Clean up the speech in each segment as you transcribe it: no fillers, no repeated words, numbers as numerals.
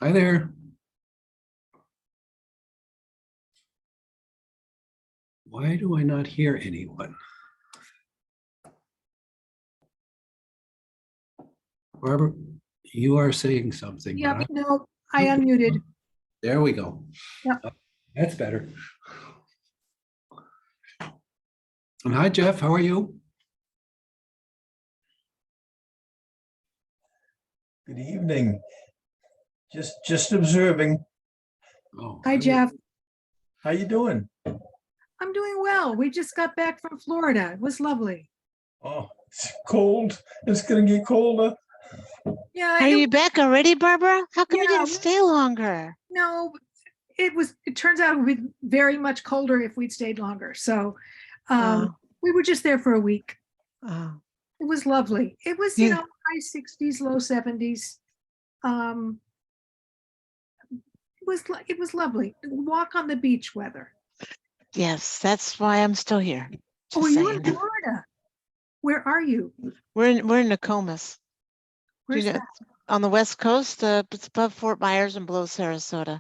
Hi there. Why do I not hear anyone? Barbara, you are saying something. Yep, but no, I unmuted. There we go. Yep. Oh, that's better. And hi, Jeff. How are you? Good evening. Just observing. Oh, Hi, Jeff. How you doing? I'm doing well. We just got back from Florida. It was lovely. Oh, it's cold. It's gonna get colder. Yeah, Are you back already, Barbara? How come you Yeah, didn't stay longer? no, it turns out it would be very much colder if we'd stayed longer. So Oh, we were just there for a week. oh. It was lovely. It was, Yeah. high 60s, low 70s. It was lovely. Walk on the beach weather. Yes, that's why I'm still here. Oh, Just you're in saying. Florida. Where are you? We're in Nokomis. Do Where's you know, that? on the West Coast, it's above Fort Myers and below Sarasota.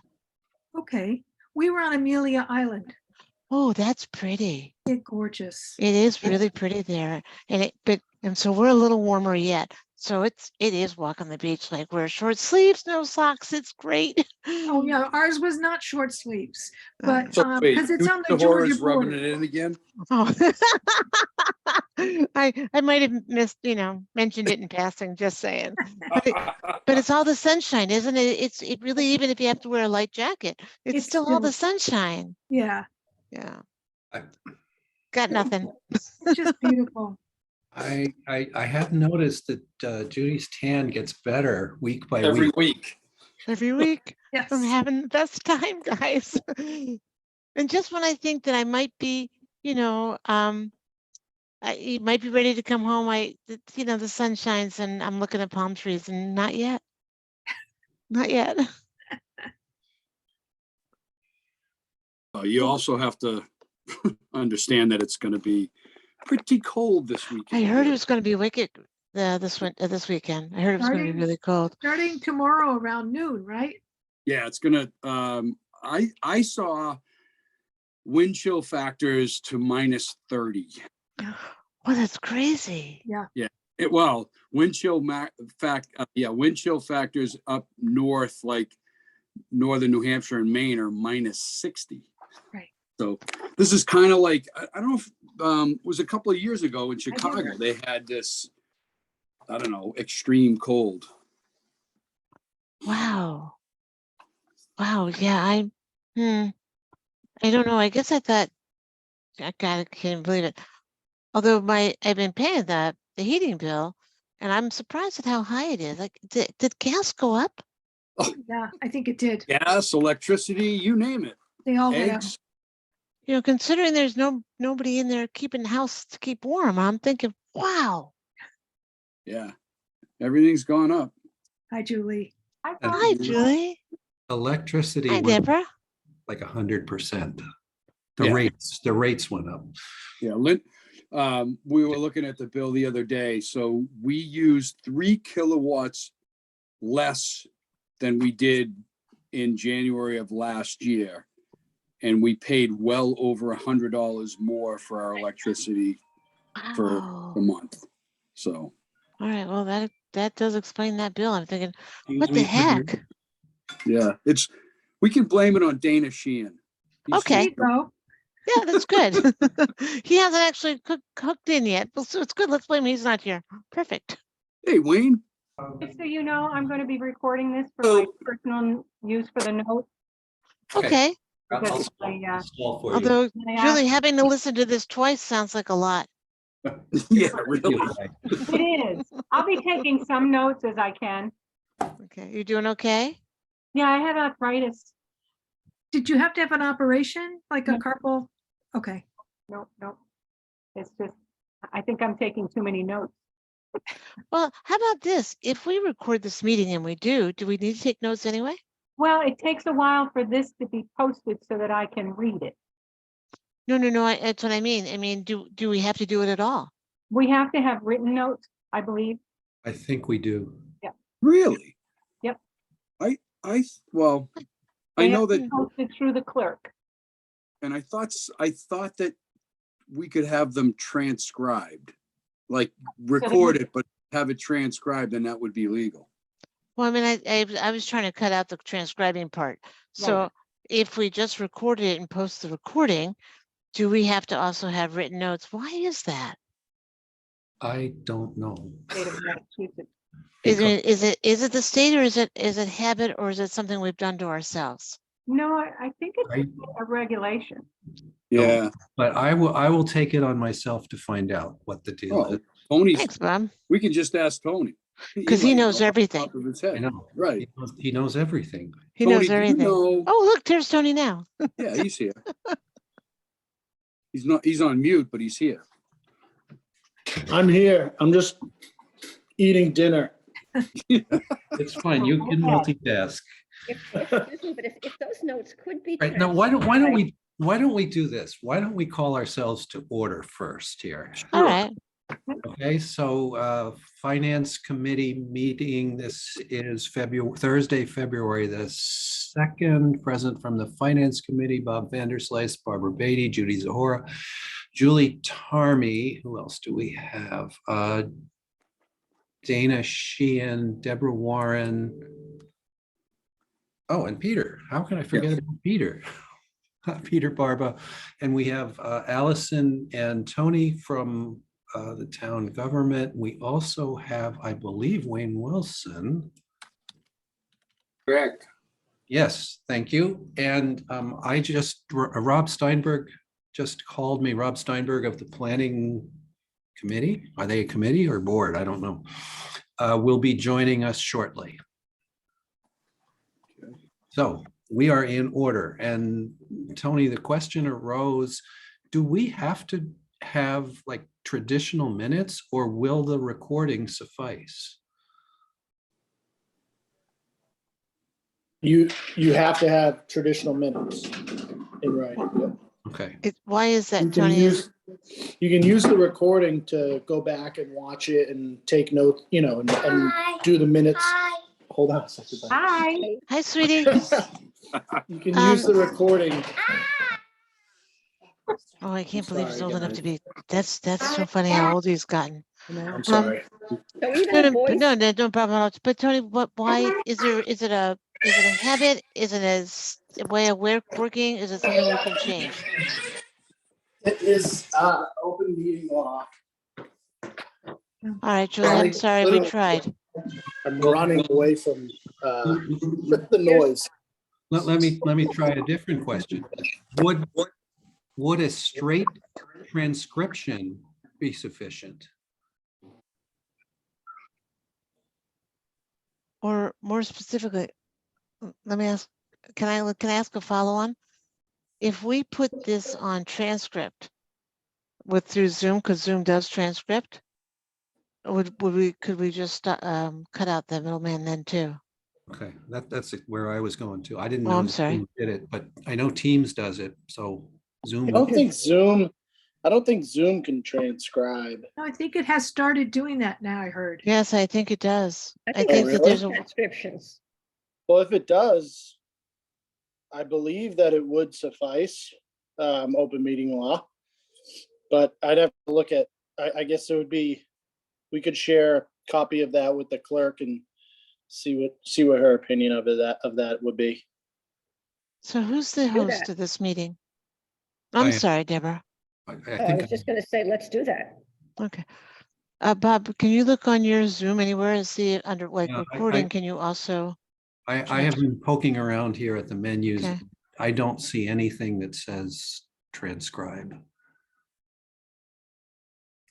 Okay. We were on Amelia Island. Oh, that's pretty. It's gorgeous. It is really pretty there. And so we're a little warmer yet. So it is walk on the beach, like wear short sleeves, no socks. It's great. Oh, yeah, ours was not short sleeves, Uh, but So wait, because it's Duke on the Horace Georgia rubbing border. it in again? Oh, I might have missed, mentioned it in passing, just saying. But it's all the sunshine, isn't it? It really, even if you have to wear a light jacket, it's still all the sunshine. Yeah, Yeah. I- Got nothing. it's just beautiful. I have noticed that Judy's tan gets better week by Every week. week. Every week. Yes. I'm having the best time, guys. And just when I think that I might be, I might be ready to come home, the sun shines and I'm looking at palm trees and not yet. Not yet. You also have to understand that it's going to be pretty cold this weekend. I heard it was going to be wicked this weekend. I heard it was going to be Starting- really cold. Starting tomorrow around noon, right? Yeah, it's going to, I saw wind chill factors to minus 30. Oh, that's crazy. Yeah. Wind chill wind chill factors up north, like northern New Hampshire and Maine, are minus 60. Right. So this is kind of like, I don't know if it was a couple of years ago in Chicago, they had this, I don't know, extreme cold. Wow. Wow. Yeah. I don't know. I guess I thought, I can't believe it. Although I've been paying the heating bill, and I'm surprised at how high it is. Like, did gas go up? Yeah, I think it did. Gas, electricity, you name it. They all went up. Eggs. Considering there's nobody in there keeping the house to keep warm, I'm thinking, wow. Yeah. Everything's gone up. Hi, Julie. Hi, Julie. Electricity Hi, went Deborah. like 100%. Yeah. The rates went up. Yeah, we were looking at the bill the other day. So we used 3 kilowatts less than we did in January of last year. And we paid well over $100 more for our electricity for Wow. the month. So. All right. Well, that does explain that bill. I'm thinking, Excuse what me the for heck? Yeah, we can blame it on Dana Sheehan. Okay. There you go. Yeah, that's good. He hasn't actually cooked in yet, so it's good. Let's blame him. He's not here. Perfect. Hey, Wayne. Just so you know, I'm going to be recording this for my personal use for the notes. Okay. Because Install for you. Although, I Julie, having to listen to this twice sounds like a lot. Yeah, really. it is. I'll be taking some notes as I can. Okay. You doing okay? Yeah, I had arthritis. Did you have to have an operation, like a No. carpal? Okay. Nope. It's just, I think I'm taking too many notes. Well, how about this? If we record this meeting and we do we need to take notes anyway? Well, it takes a while for this to be posted so that I can read it. No. That's what I mean. I mean, do we have to do it at all? We have to have written notes, I believe. I think we do. Really? Yep. Well, I They know have to that, be posted through the clerk. and I thought that we could have them transcribed, like record it, but have it transcribed, and that would be legal. Well, I mean, I was trying to cut out the transcribing part. So if we just recorded it and post the recording, do we have to also have written notes? Why is that? I don't know. State of Massachusetts. Because Is it the state, or is it habit, or is it something we've done to ourselves? No, I think it's I- a regulation. Yeah. But I will take it on myself to find out what the deal Oh, is. Tony's, Thanks, Bob. we can just ask Tony. Because he might knows know off the everything. top of his I head. know. Right. He knows everything. He Tony, knows do you everything. know- Oh, look, there's Tony now. Yeah, he's here. He's on mute, but he's here. I'm here. I'm just eating dinner. It's fine. You can multitask. Excuse me, but if those notes could be. Right now, why don't we do this? Why don't we call ourselves to order first here? All right. Okay, so Finance Committee meeting, this is Thursday, February the 2nd. Present from the Finance Committee, Bob Vanderslice, Barbara Beatty, Judy Zahora, Julie Tarmy. Who else do we have? Dana Sheehan, Deborah Warren. Oh, and Peter. How can I forget about Peter? Peter Barba. And we have Allison and Tony from the town government. We also have, I believe, Wayne Wilson. Correct. Yes, thank you. And Rob Steinberg just called me, Rob Steinberg of the Planning Committee. Are they a committee or board? I don't know. Will be joining us shortly. So we are in order. And Tony, the question arose, do we have to have like traditional minutes, or will the recording suffice? You have to have traditional minutes in writing. Yeah. Okay, Why is You that, can Tony? you can use the recording to go back and watch it and take notes, and do the minutes. Hold on a second. buddy. Hi. Hi, sweetie. You can use the recording. Oh, I can't believe he's Sorry, old enough guys. to be. That's so funny how old he's gotten. I'm sorry. So No, even a voice, no problem at all. But Tony, why is it a habit? Is it a way of working? Is it something we can change? It is open meeting law. All right, Julie, I'm sorry, we Literally. tried. I'm running away from the noise. let me try a different question. Would a straight transcription be sufficient? Or more specifically, let me ask, can I ask a follow-on? If we put this on transcript through Zoom, because Zoom does transcript, could we just cut out the middleman then too? Okay, that's where I was going to. I didn't Oh, know I'm sorry. Zoom did it, but I know Teams does it, so Zoom. I don't think Zoom can transcribe. No, I think it has started doing that now, I heard. Yes, I think it does. I I think think it that really? there's a, transcriptions. Well, if it does, I believe that it would suffice, open meeting law. But I'd have to look at, I guess it would be, we could share a copy of that with the clerk and see what her opinion of that would be. so who's the Do host that. of this meeting? I I'm am. sorry, Deborah. I I think was just gonna say, let's do that. Okay. Bob, can you look on your Zoom anywhere and see under like Yeah, recording? Can you also? I have been poking around here at the menus. Okay. I don't see anything that says transcribe.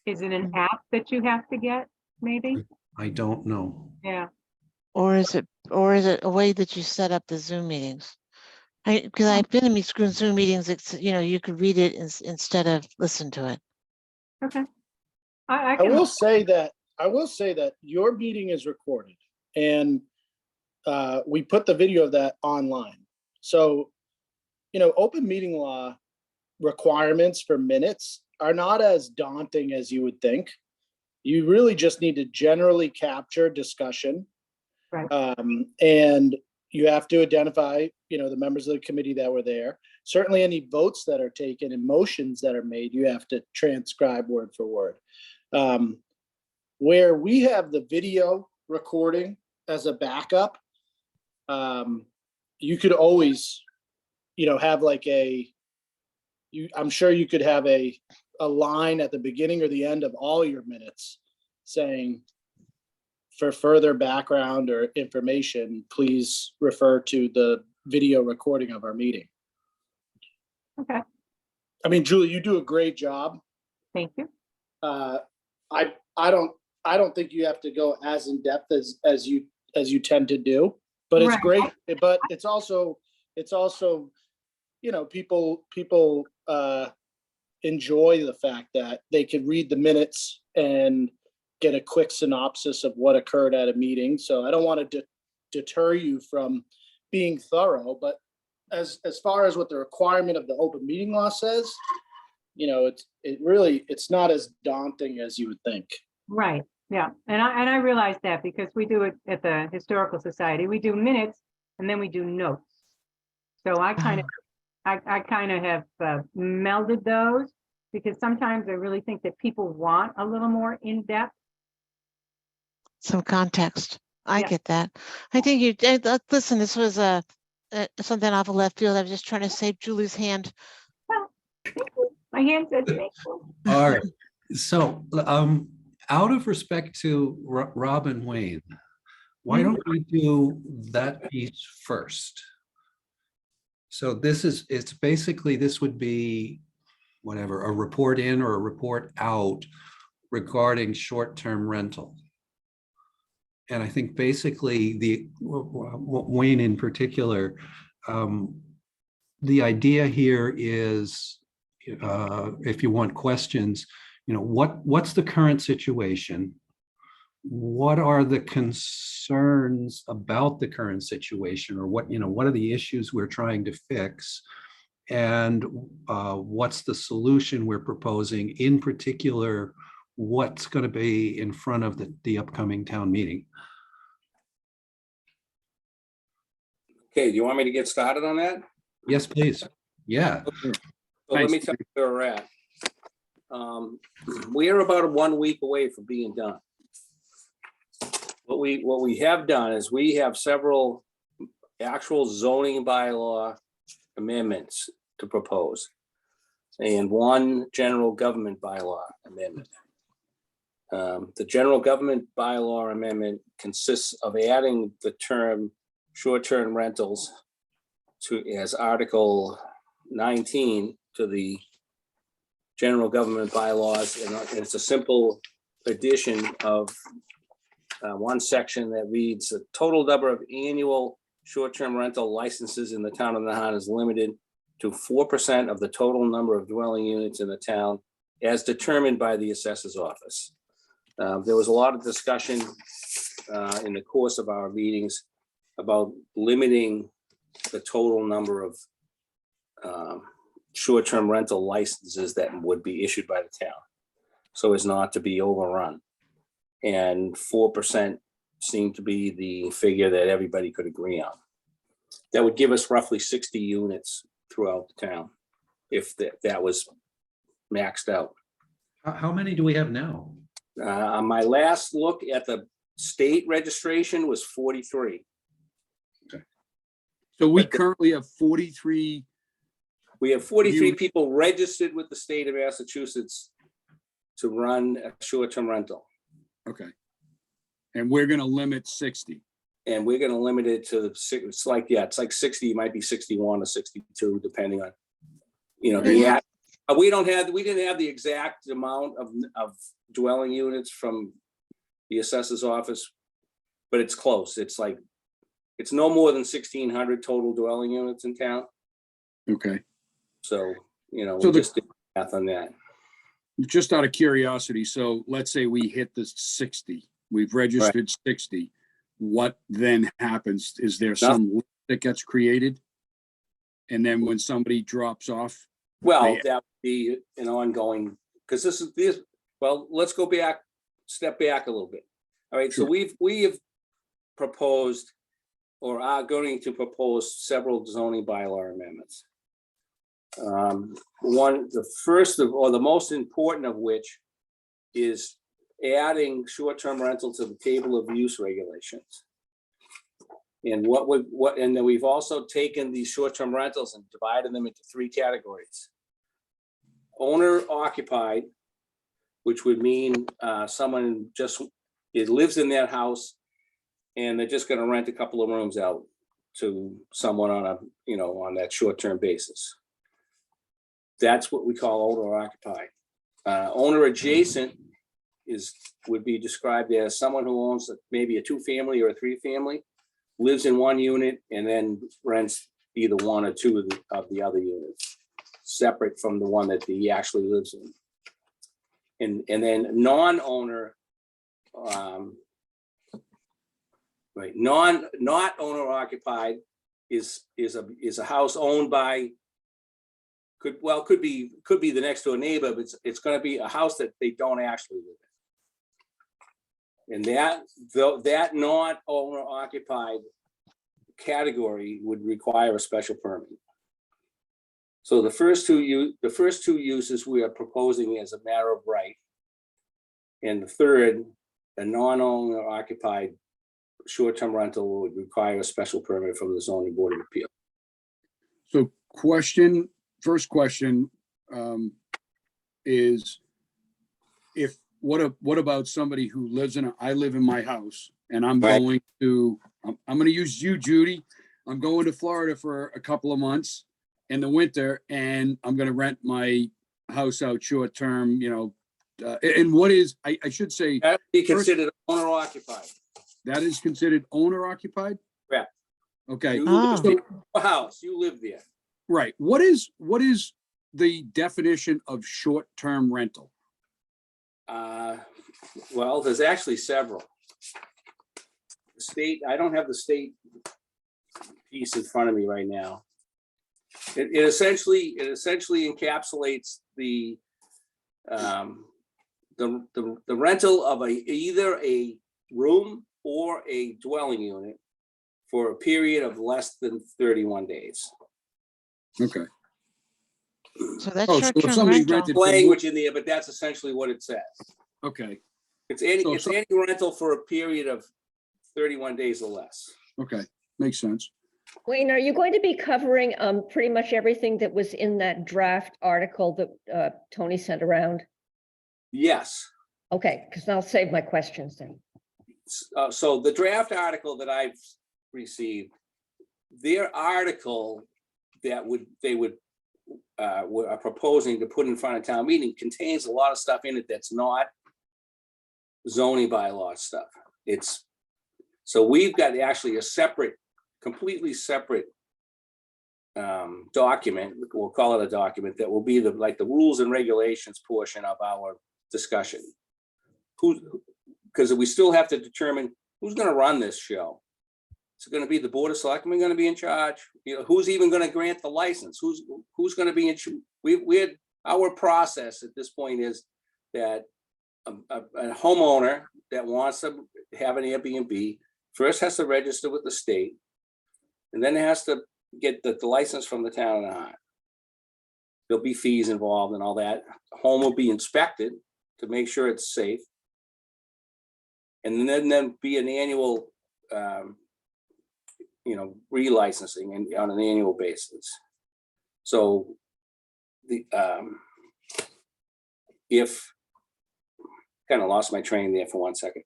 Is it an app that you have to get, maybe? I don't know. Yeah. Or is it a way that you set up the Zoom meetings? Because I've been in these Zoom meetings, you could read it instead of listen to it. Okay. I I can, will say that your meeting is recorded and we put the video of that online. So, open meeting law requirements for minutes are not as daunting as you would think. You really just need to generally capture discussion. Right. And, you have to identify, the members of the committee that were there. Certainly any votes that are taken and motions that are made, you have to transcribe word for word. Where we have the video recording as a backup, you could always, have like I'm sure you could have a line at the beginning or the end of all your minutes saying, for further background or information, please refer to the video recording of our meeting. Okay, I mean, Julie, you do a great job. thank you. I don't think you have to go as in depth as you tend to do, but it's Right. great. But it's also, people enjoy the fact that they could read the minutes and get a quick synopsis of what occurred at a meeting. So I don't want to deter you from being thorough, but as far as what the requirement of the open meeting law says, it's not as daunting as you would think. Right, yeah, and I realize that because we do it at the Historical Society. We do minutes and then we do notes. So I kind of have melded those because sometimes I really think that people want a little more in-depth. Some context. I Yeah. get that. I think listen, this was something off of left field. I was just trying to save Julie's hand. My hand says thank you. All right. So, out of respect to Rob and Wayne, why don't we do that piece first? So it's basically, this would be whatever, a report in or a report out regarding short-term rental. And I think basically Wayne in particular, the idea here is, if you want questions, what's the current situation? What are the concerns about the current situation, or what are the issues we're trying to fix? And what's the solution we're proposing? In particular, what's going to be in front of the upcoming town meeting? Okay, do you want me to get started on that? Yes, please. Yeah. So let me tell you where we're at. We are about 1 week away from being done. What we have done is we have several actual zoning bylaw amendments to propose and one general government bylaw amendment. The general government bylaw amendment consists of adding the term short-term rentals as Article 19 to the general government bylaws, and it's a simple addition of one section that reads: the total number of annual short-term rental licenses in the town of Nahant is limited to 4% of the total number of dwelling units in the town as determined by the assessor's office. There was a lot of discussion in the course of our meetings about limiting the total number of short-term rental licenses that would be issued by the town, so as not to be overrun. And 4% seemed to be the figure that everybody could agree on. That would give us roughly 60 units throughout the town if that was maxed out. How many do we have now? On my last look at the state registration was 43. So we But the- currently have 43. We have 43 You- people registered with the state of Massachusetts to run a short-term rental. Okay. And we're going to limit 60. And we're gonna limit it to it's like 60, it might be 61 or 62, depending on, we didn't have the exact amount of dwelling units from the assessor's office, but it's close. It's no more than 1,600 total dwelling units in town. Okay. So, we So just did math on that. Just out of curiosity, so let's say we hit the 60, we've registered 60. What then happens? Is there some list that gets created? And then when somebody drops off? Well, that would be an ongoing, because well, let's go back, step back a little bit. All right, so Sure. we have proposed or are going to propose several zoning bylaw amendments. The first of, or the most important of which is adding short-term rental to the table of use regulations. And and then we've also taken these short-term rentals and divided them into 3 categories. Owner occupied, which would mean someone lives in that house and they're just gonna rent a couple of rooms out to someone on on that short-term basis. That's what we call owner occupied. Owner adjacent would be described as someone who owns maybe a 2-family or a 3-family, lives in one unit and then rents either 1 or 2 of the other units, separate from the one that he actually lives in. And then non-owner, not owner occupied is a house owned by, could be the next door neighbor, but it's going to be a house that they don't actually live in. And that non-owner occupied category would require a special permit. So the first two uses we are proposing as a matter of right. And the third, a non-owner occupied short-term rental would require a special permit from the zoning board of appeal. So first question is, what about somebody who lives I live in my house and I'm Right. going to, I'm going to use you, Judy. I'm going to Florida for a couple of months in the winter and I'm going to rent my house out short term, and what is, I should say, That would be considered owner occupied. that is considered owner occupied? Correct. Okay. You Oh. live in your house, you live there. Right. What is the definition of short-term rental? Well, there's actually several. The state, I don't have the state piece in front of me right now. It essentially encapsulates the rental of either a room or a dwelling unit for a period of less than 31 days. Okay. So that's Oh, so if short-term somebody rental. rented for Language in there, but that's essentially what it says. Okay. It's any So- any rental for a period of 31 days or less. Okay. Makes sense. Wayne, are you going to be covering pretty much everything that was in that draft article that Tony sent around? Yes. Okay, because I'll save my questions then. So the draft article that I've received, their article that are proposing to put in front of town meeting contains a lot of stuff in it that's not zoning bylaw stuff. So we've got actually a completely separate document, we'll call it a document, that will be the rules and regulations portion of our discussion. Because we still have to determine who's going to run this show. Is it going to be the Board of Selectmen going to be in charge? Who's even going to grant the license? Who's going to be in charge? Our process at this point is that a homeowner that wants to have an Airbnb first has to register with the state, and then it has to get the license from the town of Nahant. There'll be fees involved and all that. The home will be inspected to make sure it's safe. And then be an annual, relicensing and on an annual basis. So if kind of lost my train there for 1 second.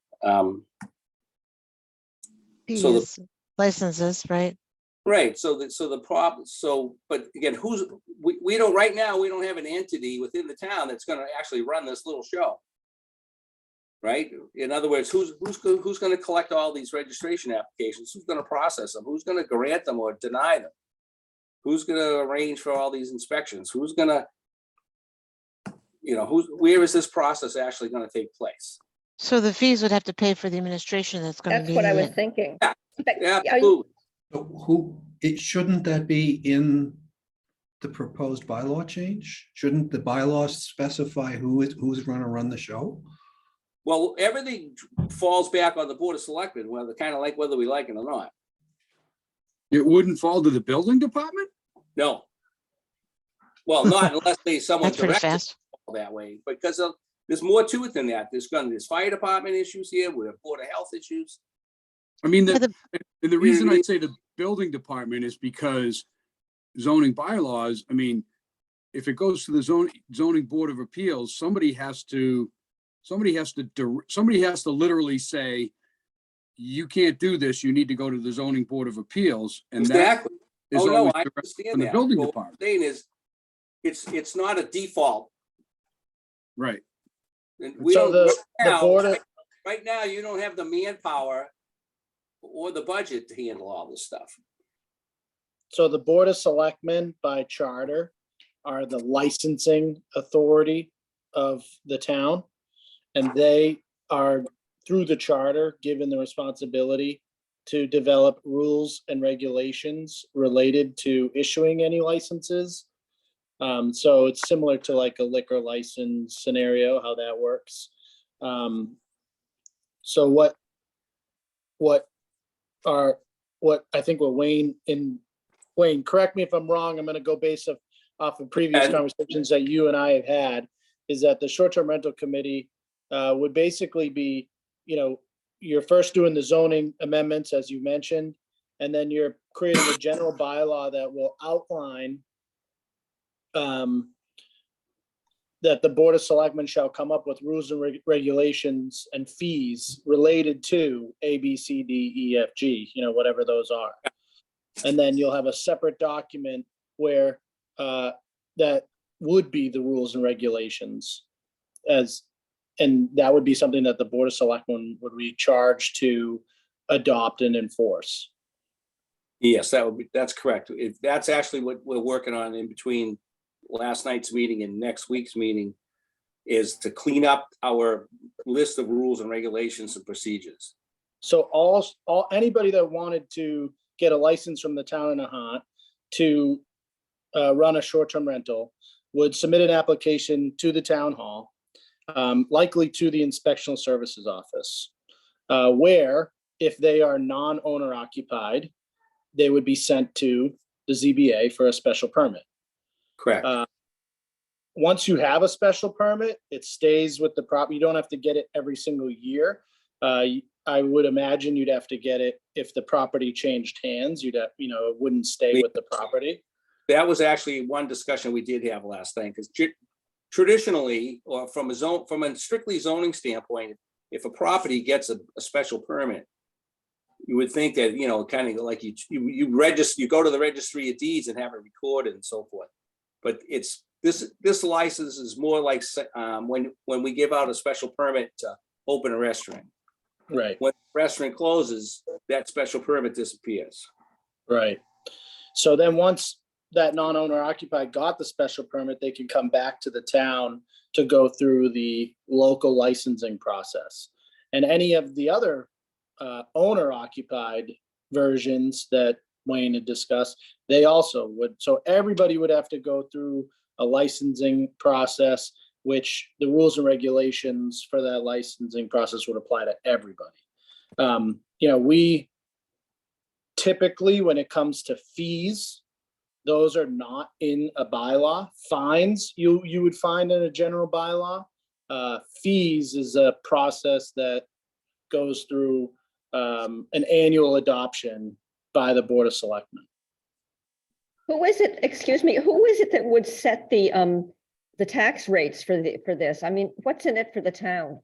Fees, licenses, right? Right. So the problem. But again, we don't right now. We don't have an entity within the town that's going to actually run this little show. Right. In other words, who's going to collect all these registration applications? Who's going to process them? Who's going to grant them or deny them? Who's going to arrange for all these inspections? Who's going to, where is this process actually going to take place? So the fees would have to pay for the administration that's going to That's be. what I was in- thinking. Yeah. But are you- Absolutely. So shouldn't that be in the proposed bylaw change? Shouldn't the bylaws specify who's going to run the show? Well, everything falls back on the Board of Selectmen, whether we like it or not. It wouldn't fall to the building department? No. Well, not unless someone That's pretty directs it fast. that way, because there's more to it than that. There's fire department issues here, we have board of health issues. I mean, Yeah, and the reason I say the building department is because zoning bylaws, I mean, if it goes to the zoning board of appeals, somebody has to literally say, you can't do this, you need to go to the zoning board of appeals. And that Exactly. is Oh, no, always I direct understand from the that. building But what department. I'm saying is, it's not a default. Right. And we So don't, the board of, right now, you don't have the manpower or the budget to handle all this stuff. so the Board of Selectmen by charter are the licensing authority of the town. And they are, through the charter, given the responsibility to develop rules and regulations related to issuing any licenses. So it's similar to like a liquor license scenario, how that works. So what I think what Wayne, correct me if I'm wrong, I'm gonna go based off of previous And- conversations that you and I have had, is that the short-term rental committee would basically be, you're first doing the zoning amendments, as you mentioned, and then you're creating a general bylaw that will outline that the Board of Selectmen shall come up with rules and regulations and fees related to A, B, C, D, E, F, G, whatever those are. And then you'll have a separate document where that would be the rules and regulations and that would be something that the Board of Selectmen would be charged to adopt and enforce. Yes, that's correct. That's actually what we're working on in between last night's meeting and next week's meeting, is to clean up our list of rules and regulations and procedures. So anybody that wanted to get a license from the town of Nahant to run a short-term rental would submit an application to the town hall, likely to the inspectional services office, where if they are non-owner occupied, they would be sent to the ZBA for a special permit. Correct. Once you have a special permit, it stays with the property. You don't have to get it every single year. I would imagine you'd have to get it if the property changed hands. You'd have, it wouldn't stay with the property. That was actually one discussion we did have last night, because traditionally, or from a strictly zoning standpoint, if a property gets a special permit, you would think that, kind of like you register, you go to the registry of deeds and have it recorded and so forth. But this license is more like when we give out a special permit to open a restaurant. Right. When the restaurant closes, that special permit disappears. Right. So then once that non-owner occupied got the special permit, they can come back to the town to go through the local licensing process. And any of the other owner occupied versions that Wayne had discussed, they also would. So everybody would have to go through a licensing process, which the rules and regulations for that licensing process would apply to everybody. We typically, when it comes to fees, those are not in a bylaw. Fines, you would find in a general bylaw. Fees is a process that goes through an annual adoption by the Board of Selectmen. Who is it that would set the tax rates for this? I mean, what's in it for the town?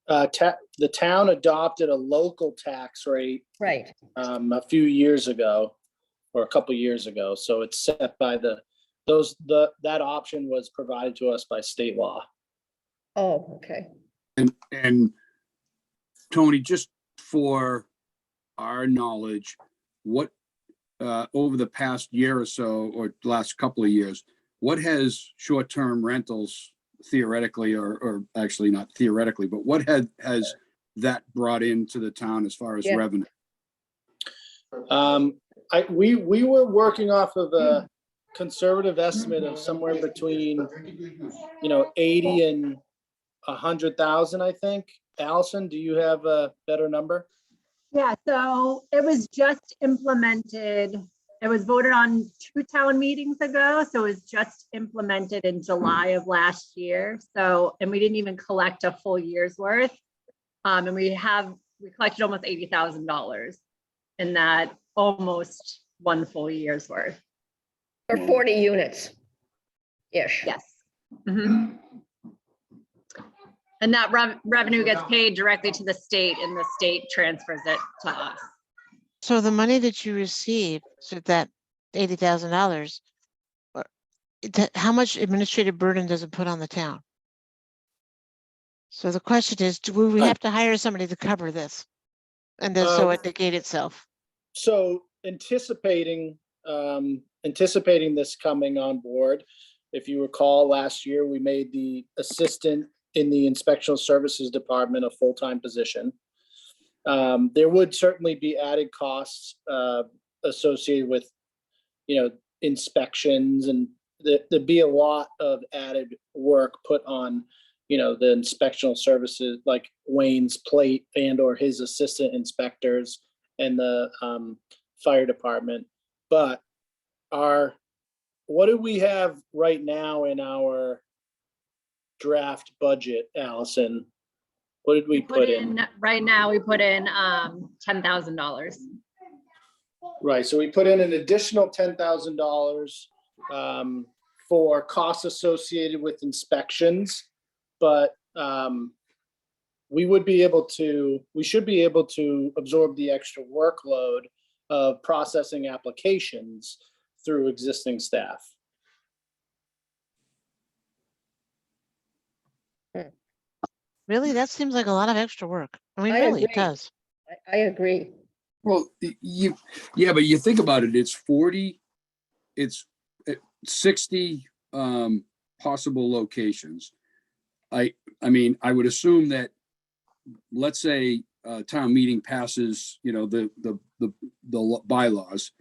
The town adopted a local tax rate Right. a few years ago, or a couple years ago. So it's set by that option was provided to us by state law. Oh, okay. And Tony, just for our knowledge, what over the past year or so, or last couple of years, what has short-term rentals theoretically, or actually not theoretically, but what has that brought into the town as far as Yeah. revenue? We were working off of a conservative estimate of somewhere between 80 and 100,000, I think. Allison, do you have a better number? Yeah, so it was just implemented. It was voted on 2 town meetings ago, so it was just implemented in July of last year. So, and we didn't even collect a full year's worth. And we collected almost $80,000 in that, almost one full year's worth. Or 40 units. Ish. Yes. Mhm. And that revenue gets paid directly to the state, and the state transfers it to us. So the money that you receive, so that $80,000, how much administrative burden does it put on the town? So the question is, do we have to hire somebody to cover this? And then so it negate itself? So anticipating this coming on board, if you recall, last year, we made the assistant in the inspectional services department a full-time position. There would certainly be added costs associated with, inspections, and there'd be a lot of added work put on, the inspectional services, like Wayne's plate and or his assistant inspectors and the fire department. But what do we have right now in our draft budget, Allison? What did we put in? Right now, we put in $10,000. Right, so we put in an additional $10,000 for costs associated with inspections, but we should be able to absorb the extra workload of processing applications through existing staff. Really? That seems like a lot of extra work. I mean, I really, it agree. does. I agree. Well, yeah, but you think about it, it's 60 possible locations. I mean, I would assume that, let's say, town meeting passes, the bylaws,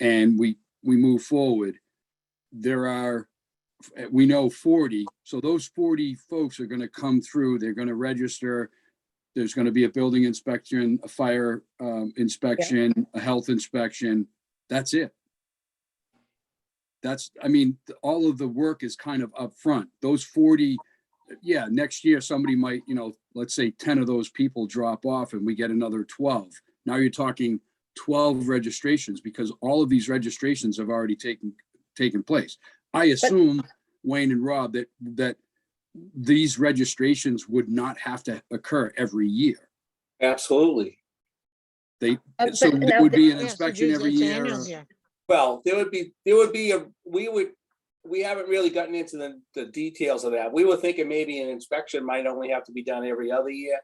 and we move forward. We know 40, so those 40 folks are going to come through. They're going to register. There's going to be a building inspection, a fire inspection, a health inspection. That's it. All of the work is kind of upfront. Those 40, yeah, next year somebody might, let's say 10 of those people drop off and we get another 12. Now you're talking 12 registrations, because all of these registrations have already taken place. I assume, Wayne and Rob, that these registrations would not have to occur every year. Absolutely. So But there now would be an Yeah, so inspection geez, every it's year. annual, yeah. Well, we haven't really gotten into the details of that. We were thinking maybe an inspection might only have to be done every other year.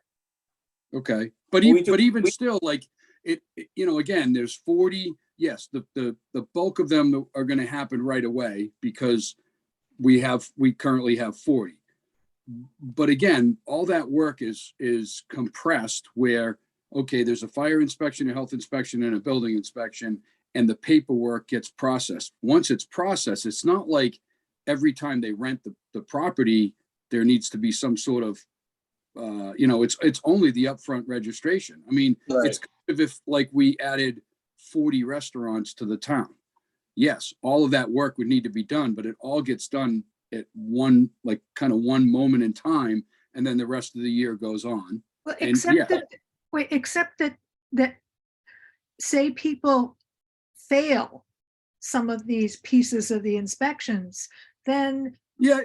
Okay, but even still, like again, there's 40. Yes, the bulk of them are going to happen right away because we currently have 40. But again, all that work is compressed where, okay, there's a fire inspection, a health inspection, and a building inspection, and the paperwork gets processed. Once it's processed, it's not like every time they rent the property, there needs to be some sort of, it's only the upfront registration. I mean, Right. It's kind of if like we added 40 restaurants to the town. Yes, all of that work would need to be done, but it all gets done at one moment in time, and then the rest of the year goes on. Well, And except that say people fail some of these pieces of the inspections, then Yeah.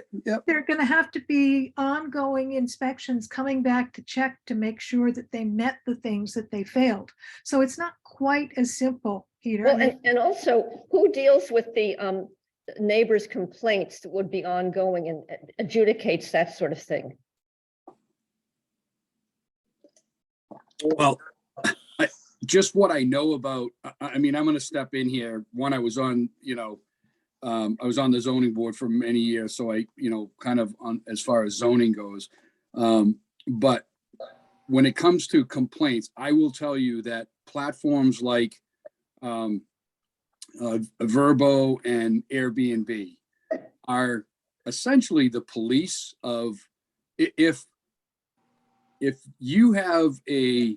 there are going to have to be ongoing inspections coming back to check to make sure that they met the things that they failed. So it's not quite as simple, Peter. Well, and also, who deals with the neighbors' complaints that would be ongoing and adjudicates that sort of thing? Well, just what I know about, I'm going to step in here. One, I was on the zoning board for many years, so I, kind of on as far as zoning goes. But when it comes to complaints, I will tell you that platforms like Verbo and Airbnb are essentially the police of, if you have a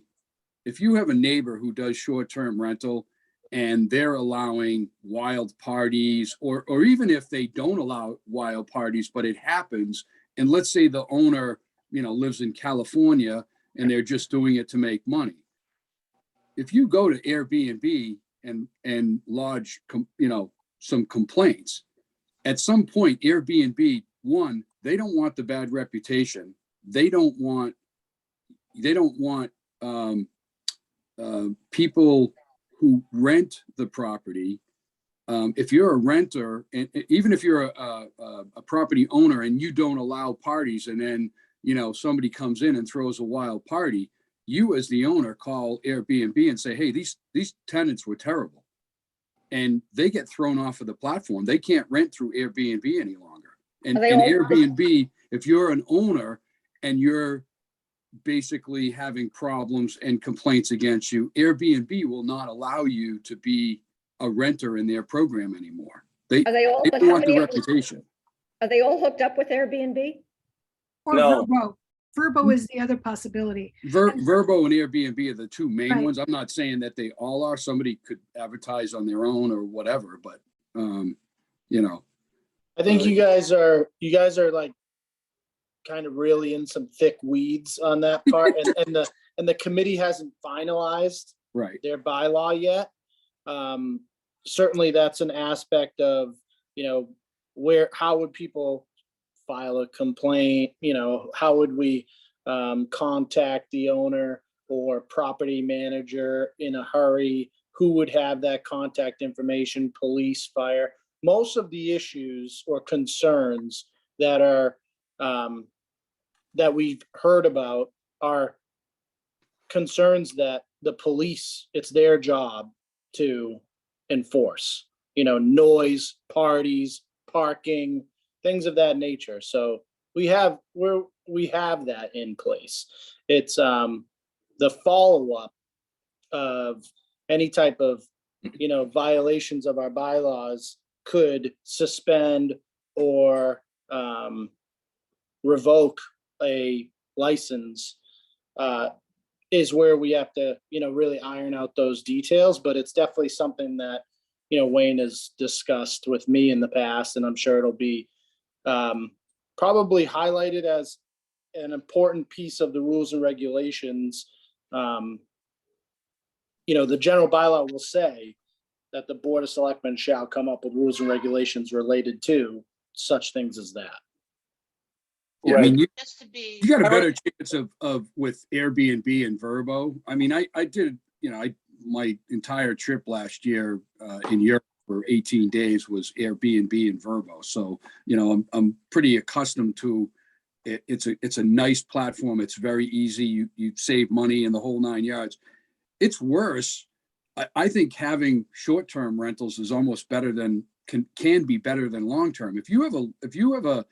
if you have a neighbor who does short-term rental and they're allowing wild parties, or even if they don't allow wild parties, but it happens, and let's say the owner, lives in California and they're just doing it to make money. If you go to Airbnb and lodge, some complaints, at some point, Airbnb, one, they don't want the bad reputation. They don't want people who rent the property. If you're a renter, and even if you're a property owner and you don't allow parties, and then, somebody comes in and throws a wild party, you as the owner call Airbnb and say, hey, these tenants were terrible. And they get thrown off of the platform. They can't rent through Airbnb any longer. And Airbnb, if you're an owner and you're basically having problems and complaints against you, Airbnb will not allow you to be a renter in their program anymore. They but don't how want the many, reputation. are they all hooked up with Airbnb? Or No. Verbo. Verbo is the other possibility. Verbo and Airbnb are the two main Right. ones. I'm not saying that they all are. Somebody could advertise on their own or whatever, but I think you guys are like kind of really in some thick weeds on that part, and the committee hasn't finalized right. their bylaw yet. Certainly that's an aspect of, how would people file a complaint? How would we contact the owner or property manager in a hurry? Who would have that contact information? Police, fire? Most of the issues or concerns that are that we've heard about are concerns that the police, it's their job to enforce, noise, parties, parking, things of that nature. So we have that in place. It's the follow-up of any type of, violations of our bylaws could suspend or revoke a license, is where we have to, really iron out those details. But it's definitely something that, Wayne has discussed with me in the past, and I'm sure it'll be probably highlighted as an important piece of the rules and regulations. The general bylaw will say that the Board of Selectmen shall come up with rules and regulations related to such things as that. Yeah, I mean, you Just to be. got a better chance of with Airbnb and Verbo. I mean, I did, my entire trip last year in Europe for 18 days was Airbnb and Verbo. So, I'm pretty accustomed to it. It's a nice platform. It's very easy. You save money in the whole 9 yards. It's worse. I think having short-term rentals is almost better than can be better than long-term. If you have a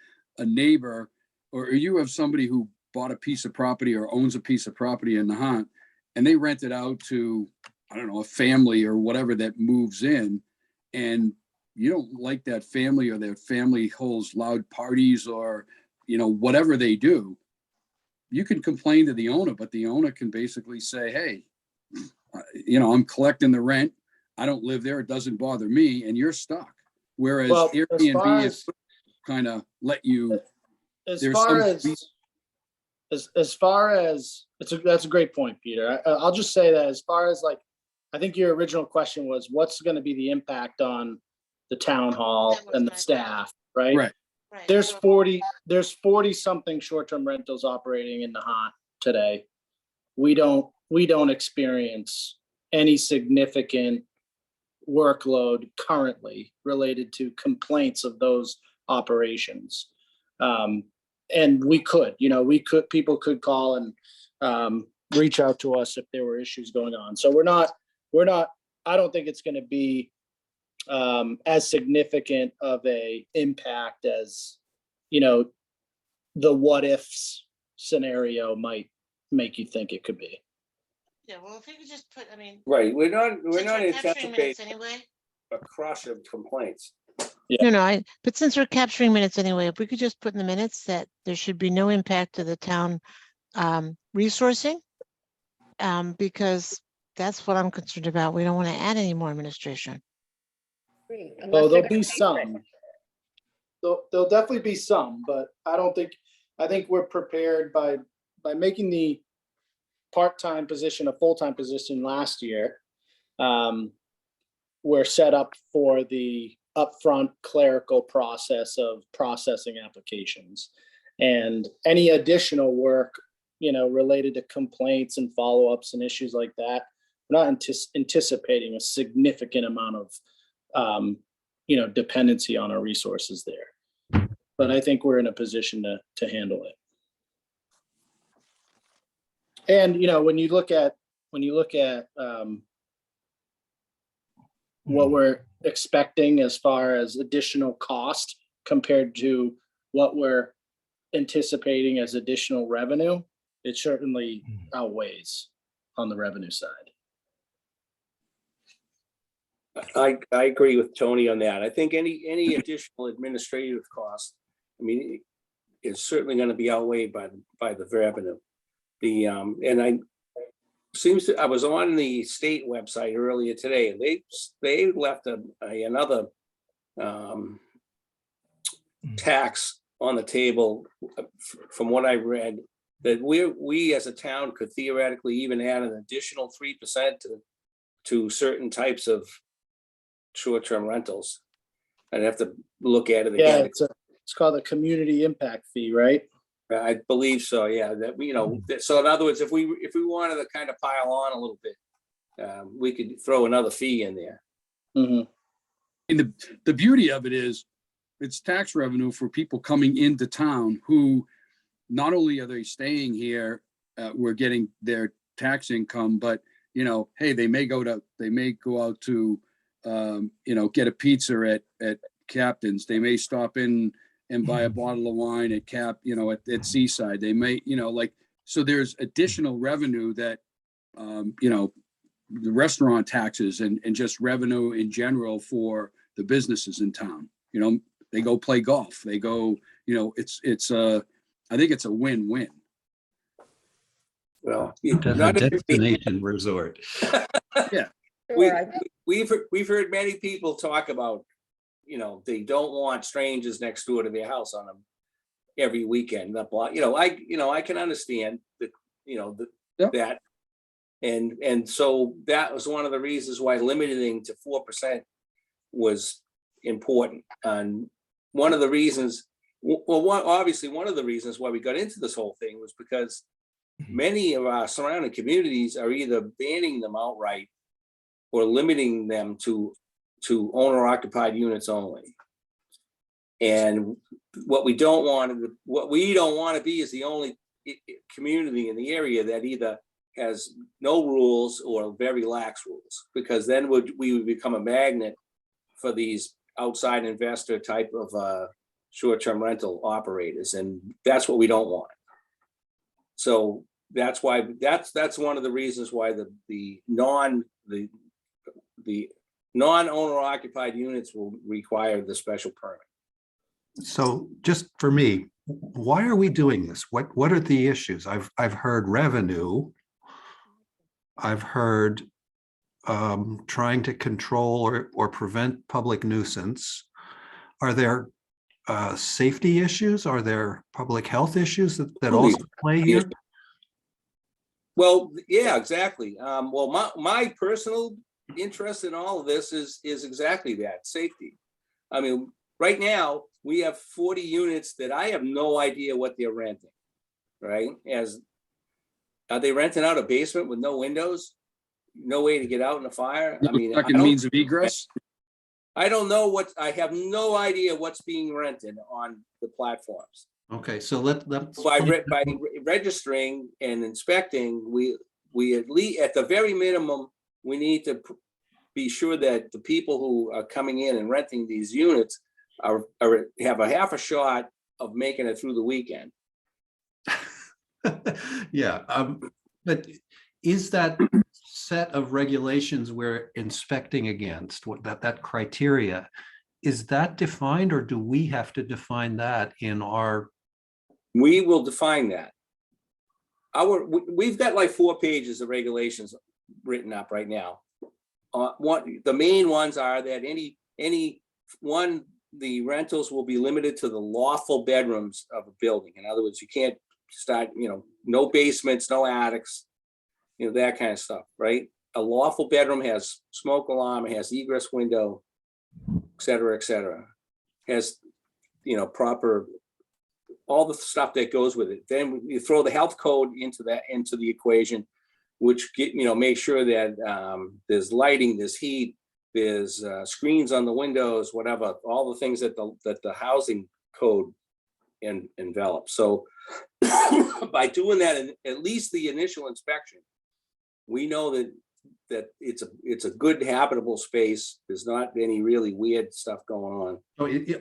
neighbor, or you have somebody who bought a piece of property or owns a piece of property in Nahant, and they rent it out to, I don't know, a family or whatever that moves in, and you don't like that family, or their family holds loud parties, or, whatever they do, you can complain to the owner, but the owner can basically say, hey, I'm collecting the rent. I don't live there. It doesn't bother me, and you're stuck. Whereas Airbnb is kind of let you. As far as that's a great point, Peter. I'll just say that as far as I think your original question was, what's going to be the impact on the town hall and the staff, right? Right. There's 40 something short-term rentals operating in Nahant today. We don't experience any significant workload currently related to complaints of those operations. And people could call and reach out to us if there were issues going on. So I don't think it's going to be as significant of a impact as, the what ifs scenario might make you think it could be. Yeah, well, if we could just put, Right, we're not since we're capturing anticipating minutes anyway. a crush of complaints. No, but since we're capturing minutes anyway, if we could just put in the minutes that there should be no impact to the town resourcing because that's what I'm concerned about. We don't want to add any more administration. Great, unless Well, they're there'll gonna be pay for it. some. There'll definitely be some, but I think we're prepared by making the part-time position a full-time position last year. We're set up for the upfront clerical process of processing applications. And any additional work, related to complaints and follow-ups and issues like that, we're not anticipating a significant amount of, dependency on our resources there. But I think we're in a position to handle it. And, when you look at what we're expecting as far as additional cost compared to what we're anticipating as additional revenue, it certainly outweighs on the revenue side. I agree with Tony on that. I think any additional administrative cost, is certainly going to be outweighed by the revenue. I was on the state website earlier today, and they left another tax on the table, from what I read, that we as a town could theoretically even add an additional 3% to certain types of short-term rentals. I'd have to look at it Yeah, again. it's called a community impact fee, right? I believe so, yeah, so in other words, if we wanted to kind of pile on a little bit, we could throw another fee in there. Mhm. And the beauty of it is it's tax revenue for people coming into town who not only are they staying here, we're getting their tax income, but hey, they may go out to get a pizza at Captain's. They may stop in and buy a bottle of wine at at Seaside. They may, so there's additional revenue that, the restaurant taxes and just revenue in general for the businesses in town. They go play golf. They go, I think it's a win-win. Well, A destination resort. Yeah. we've heard many people talk about, they don't want strangers next door to their house on them every weekend. I can understand that. And so that was one of the reasons why limiting to 4% was important. And one of the reasons, obviously one of the reasons why we got into this whole thing was because many of our surrounding communities are either banning them outright or limiting them to owner occupied units only. And what we don't want to be is the only community in the area that either has no rules or very lax rules, because then we would become a magnet for these outside investor type of short-term rental operators, and that's what we don't want. So that's why that's one of the reasons why the non-owner occupied units will require the special permit. So just for me, why are we doing this? What are the issues? I've heard revenue. I've heard trying to control or prevent public nuisance. Are there safety issues? Are there public health issues that also play here? Well, yeah, exactly. Well, my personal interest in all of this is exactly that, safety. Right now we have 40 units that I have no idea what they're renting, right? Are they renting out a basement with no windows, no way to get out in a fire? Second means of egress. I don't know I have no idea what's being rented on the platforms. Okay, so let's by registering and inspecting, we at least, at the very minimum, we need to be sure that the people who are coming in and renting these units have a half a shot of making it through the weekend. Yeah, but is that set of regulations we're inspecting against, that criteria, is that defined, or do we have to define that in our? We will define that. we've got like 4 pages of regulations written up right now. The main ones are that the rentals will be limited to the lawful bedrooms of a building. In other words, you can't start, no basements, no attics, that kind of stuff, right? A lawful bedroom has smoke alarm, it has egress window, et cetera, has, proper, all the stuff that goes with it. Then you throw the health code into the equation, which make sure that there's lighting, there's heat, there's screens on the windows, whatever, all the things that the housing code envelops. So by doing that, and at least the initial inspection, we know that it's a good habitable space. There's not any really weird stuff going on. So I mean,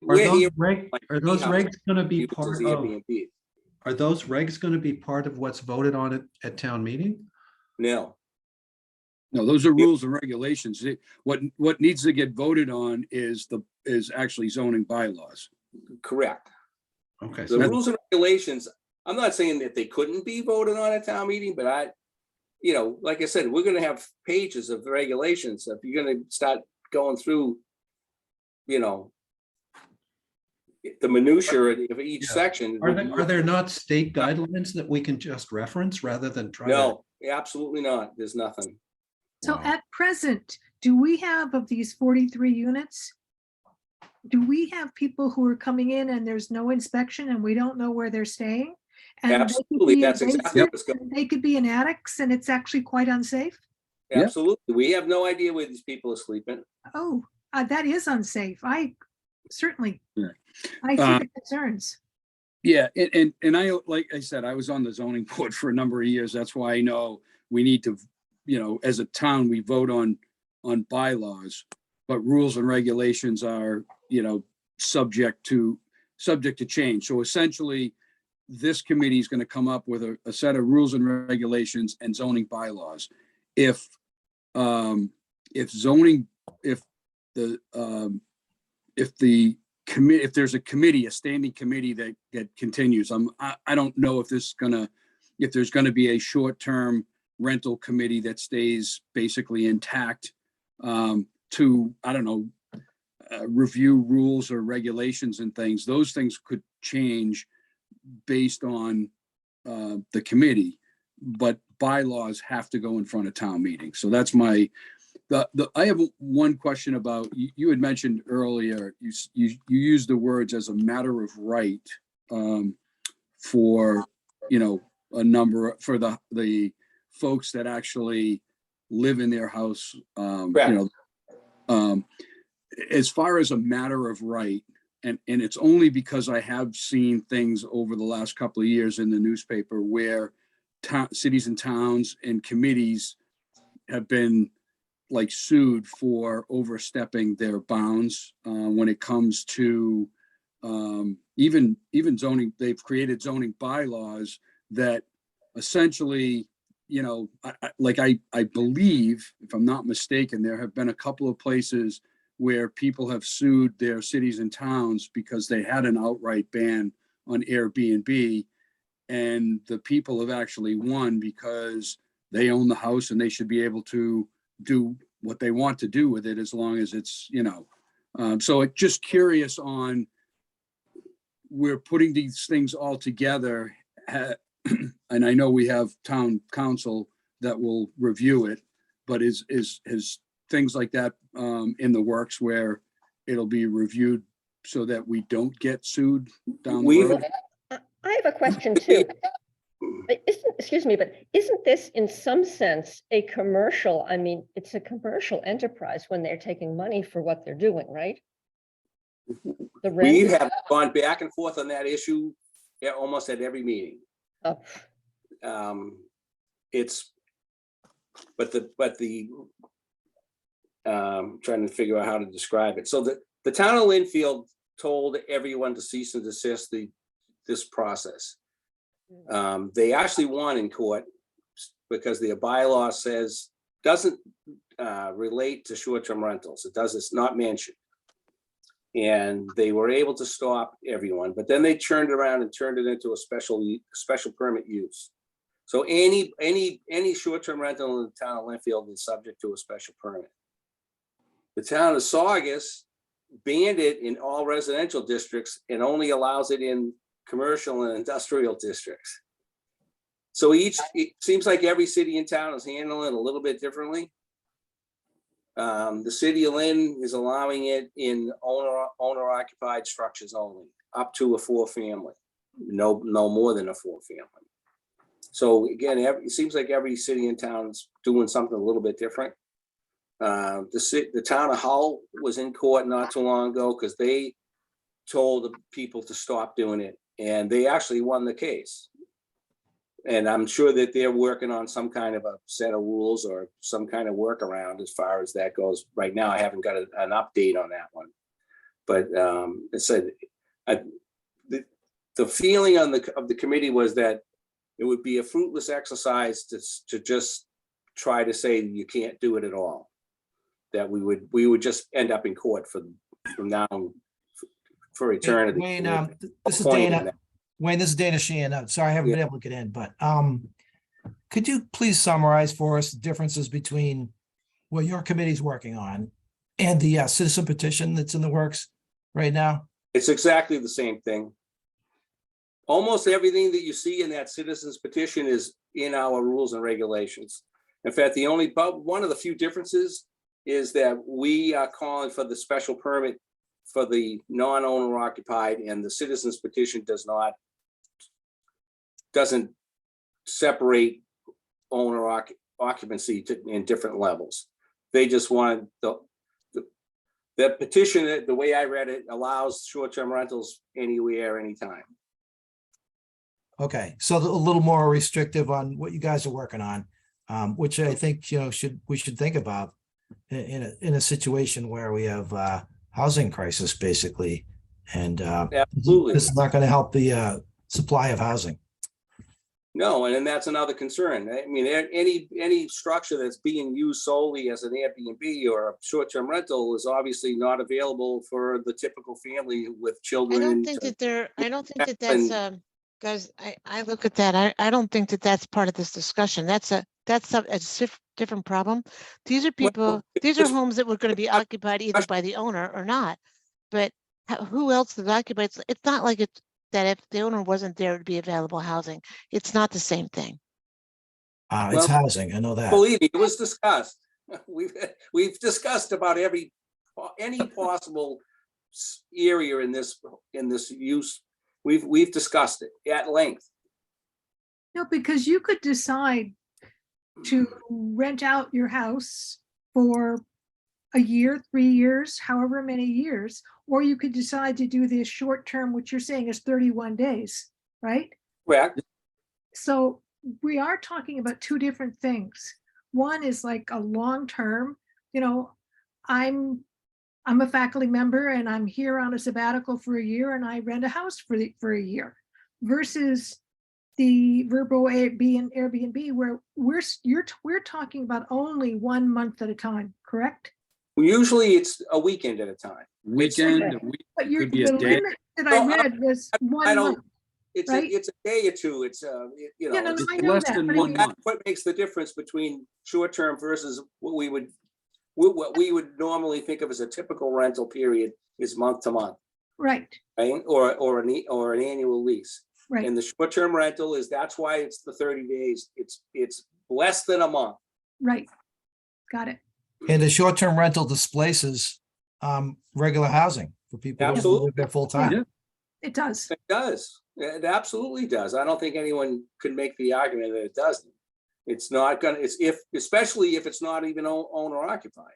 are those regs going to be used as part of? Airbnb. Are those regs going to be part of what's voted on at town meeting? No, No, those are rules and regulations. What needs to get voted on is actually zoning bylaws. correct. Okay, The so rules and regulations, I'm not saying that they couldn't be voted on at town meeting, but like I said, we're gonna have pages of regulations. If you're gonna start going through, the minutia of each Yeah. section. are there not state guidelines that we can just reference rather than try to? No, absolutely not. There's nothing. So Wow. at present, do we have, of these 43 units, do we have people who are coming in and there's no inspection and we don't know where they're staying? And they could Absolutely, be in that's exactly what's basements, going. and they could be in attics and it's actually quite unsafe? Yeah. Absolutely. We have no idea where these people are sleeping. Oh, that is unsafe. I certainly, Yeah. I see the concerns. Yeah, and I, like I said, I was on the zoning board for a number of years. That's why I know we need to, as a town, we vote on bylaws, but rules and regulations are, subject to change. So essentially, this committee is going to come up with a set of rules and regulations and zoning bylaws. If there's a committee, a standing committee that continues, I don't know if there's gonna be a short-term rental committee that stays basically intact to, I don't know, review rules or regulations and things. Those things could change based on the committee, but bylaws have to go in front of town meeting. So that's I have one question about, you had mentioned earlier, you used the words as a matter of right for, a number, for the folks that actually live in their house. As far as a matter of right, and it's only because I have seen things over the last couple of years in the newspaper where cities and towns and committees have been sued for overstepping their bounds when it comes to even zoning. They've created zoning bylaws that essentially, I believe, if I'm not mistaken, there have been a couple of places where people have sued their cities and towns because they had an outright ban on Airbnb, and the people have actually won because they own the house and they should be able to do what they want to do with it as long as it's, so it's just curious on, we're putting these things all together, and I know we have town council that will review it, but is things like that in the works where it'll be reviewed so that we don't get sued down the road? I have a question too. Excuse me, but isn't this in some sense a commercial? I mean, it's a commercial enterprise when they're taking money for what they're doing, right? The rent. We have gone back and forth on that issue almost at every meeting. Oh, Trying to figure out how to describe it. So the town of Linfield told everyone to cease and desist this process. They actually won in court because the bylaw doesn't relate to short-term rentals. It's not mentioned. And they were able to stop everyone, but then they turned around and turned it into a special permit use. So any short-term rental in the town of Linfield is subject to a special permit. The town of Saugus banned it in all residential districts and only allows it in commercial and industrial districts. So it seems like every city and town is handling it a little bit differently. The city of Lynn is allowing it in owner occupied structures only, up to a 4-family, no more than a 4-family. So again, it seems like every city and town is doing something a little bit different. The town of Hull was in court not too long ago because they told the people to stop doing it, and they actually won the case. And I'm sure that they're working on some kind of a set of rules or some kind of workaround as far as that goes. Right now, I haven't got an update on that one. But it said the feeling of the committee was that it would be a fruitless exercise to just try to say you can't do it at all. That we would just end up in court from now for eternity. Wayne, this is Dana. Wayne, this is Dana Sheehan. I'm sorry I haven't been able to get in, but could you please summarize for us the differences between what your committee's working on and the citizen petition that's in the works right now? It's exactly the same thing. Almost everything that you see in that citizens petition is in our rules and regulations. In fact, one of the few differences is that we are calling for the special permit for the non-owner occupied, and the citizens petition doesn't separate owner occupancy in different levels. They just wanted the petition, the way I read it, allows short-term rentals anywhere, anytime. Okay, so a little more restrictive on what you guys are working on, which I think, we should think about in a situation where we have housing crisis, basically. And Absolutely. this is not going to help the supply of housing. No, and then that's another concern. I mean, any structure that's being used solely as an Airbnb or a short-term rental is obviously not available for the typical family with children. I don't think that that's, guys, I look at that. I don't think that that's part of this discussion. That's a different problem. These are people, these are homes that were going to be occupied either by the owner or not. But who else is occupied? It's not like it's that if the owner wasn't there, it would be available housing. It's not the same thing. It's housing. I know that. Believe me, it was discussed. We've discussed about any possible area in this use. We've discussed it at length. No, because you could decide to rent out your house for a year, 3 years, however many years, or you could decide to do this short term, which you're saying is 31 days, right? Correct. So we are talking about two different things. One is like a long term, I'm a faculty member and I'm here on a sabbatical for a year and I rent a house for a year, versus the Verbo Airbnb where we're talking about only 1 month at a time, correct? Usually it's a weekend at a time. Weekend, Right. a week, But could be a the day. limit that I read was 1 month. Right? It's a day or two. It's No, it's I know less that, than but I 1 mean, month. that's what makes the difference between short-term versus what we would normally think of as a typical rental period is month to month, right, right? Or an annual lease. right. And the short-term rental that's why it's the 30 days. It's less than a month. Right. Got it. And the short-term rental displaces regular housing for people who Absolutely. live there full time. Yeah. It does. It does. It absolutely does. I don't think anyone could make the argument that it doesn't. It's not gonna, especially if it's not even owner occupied.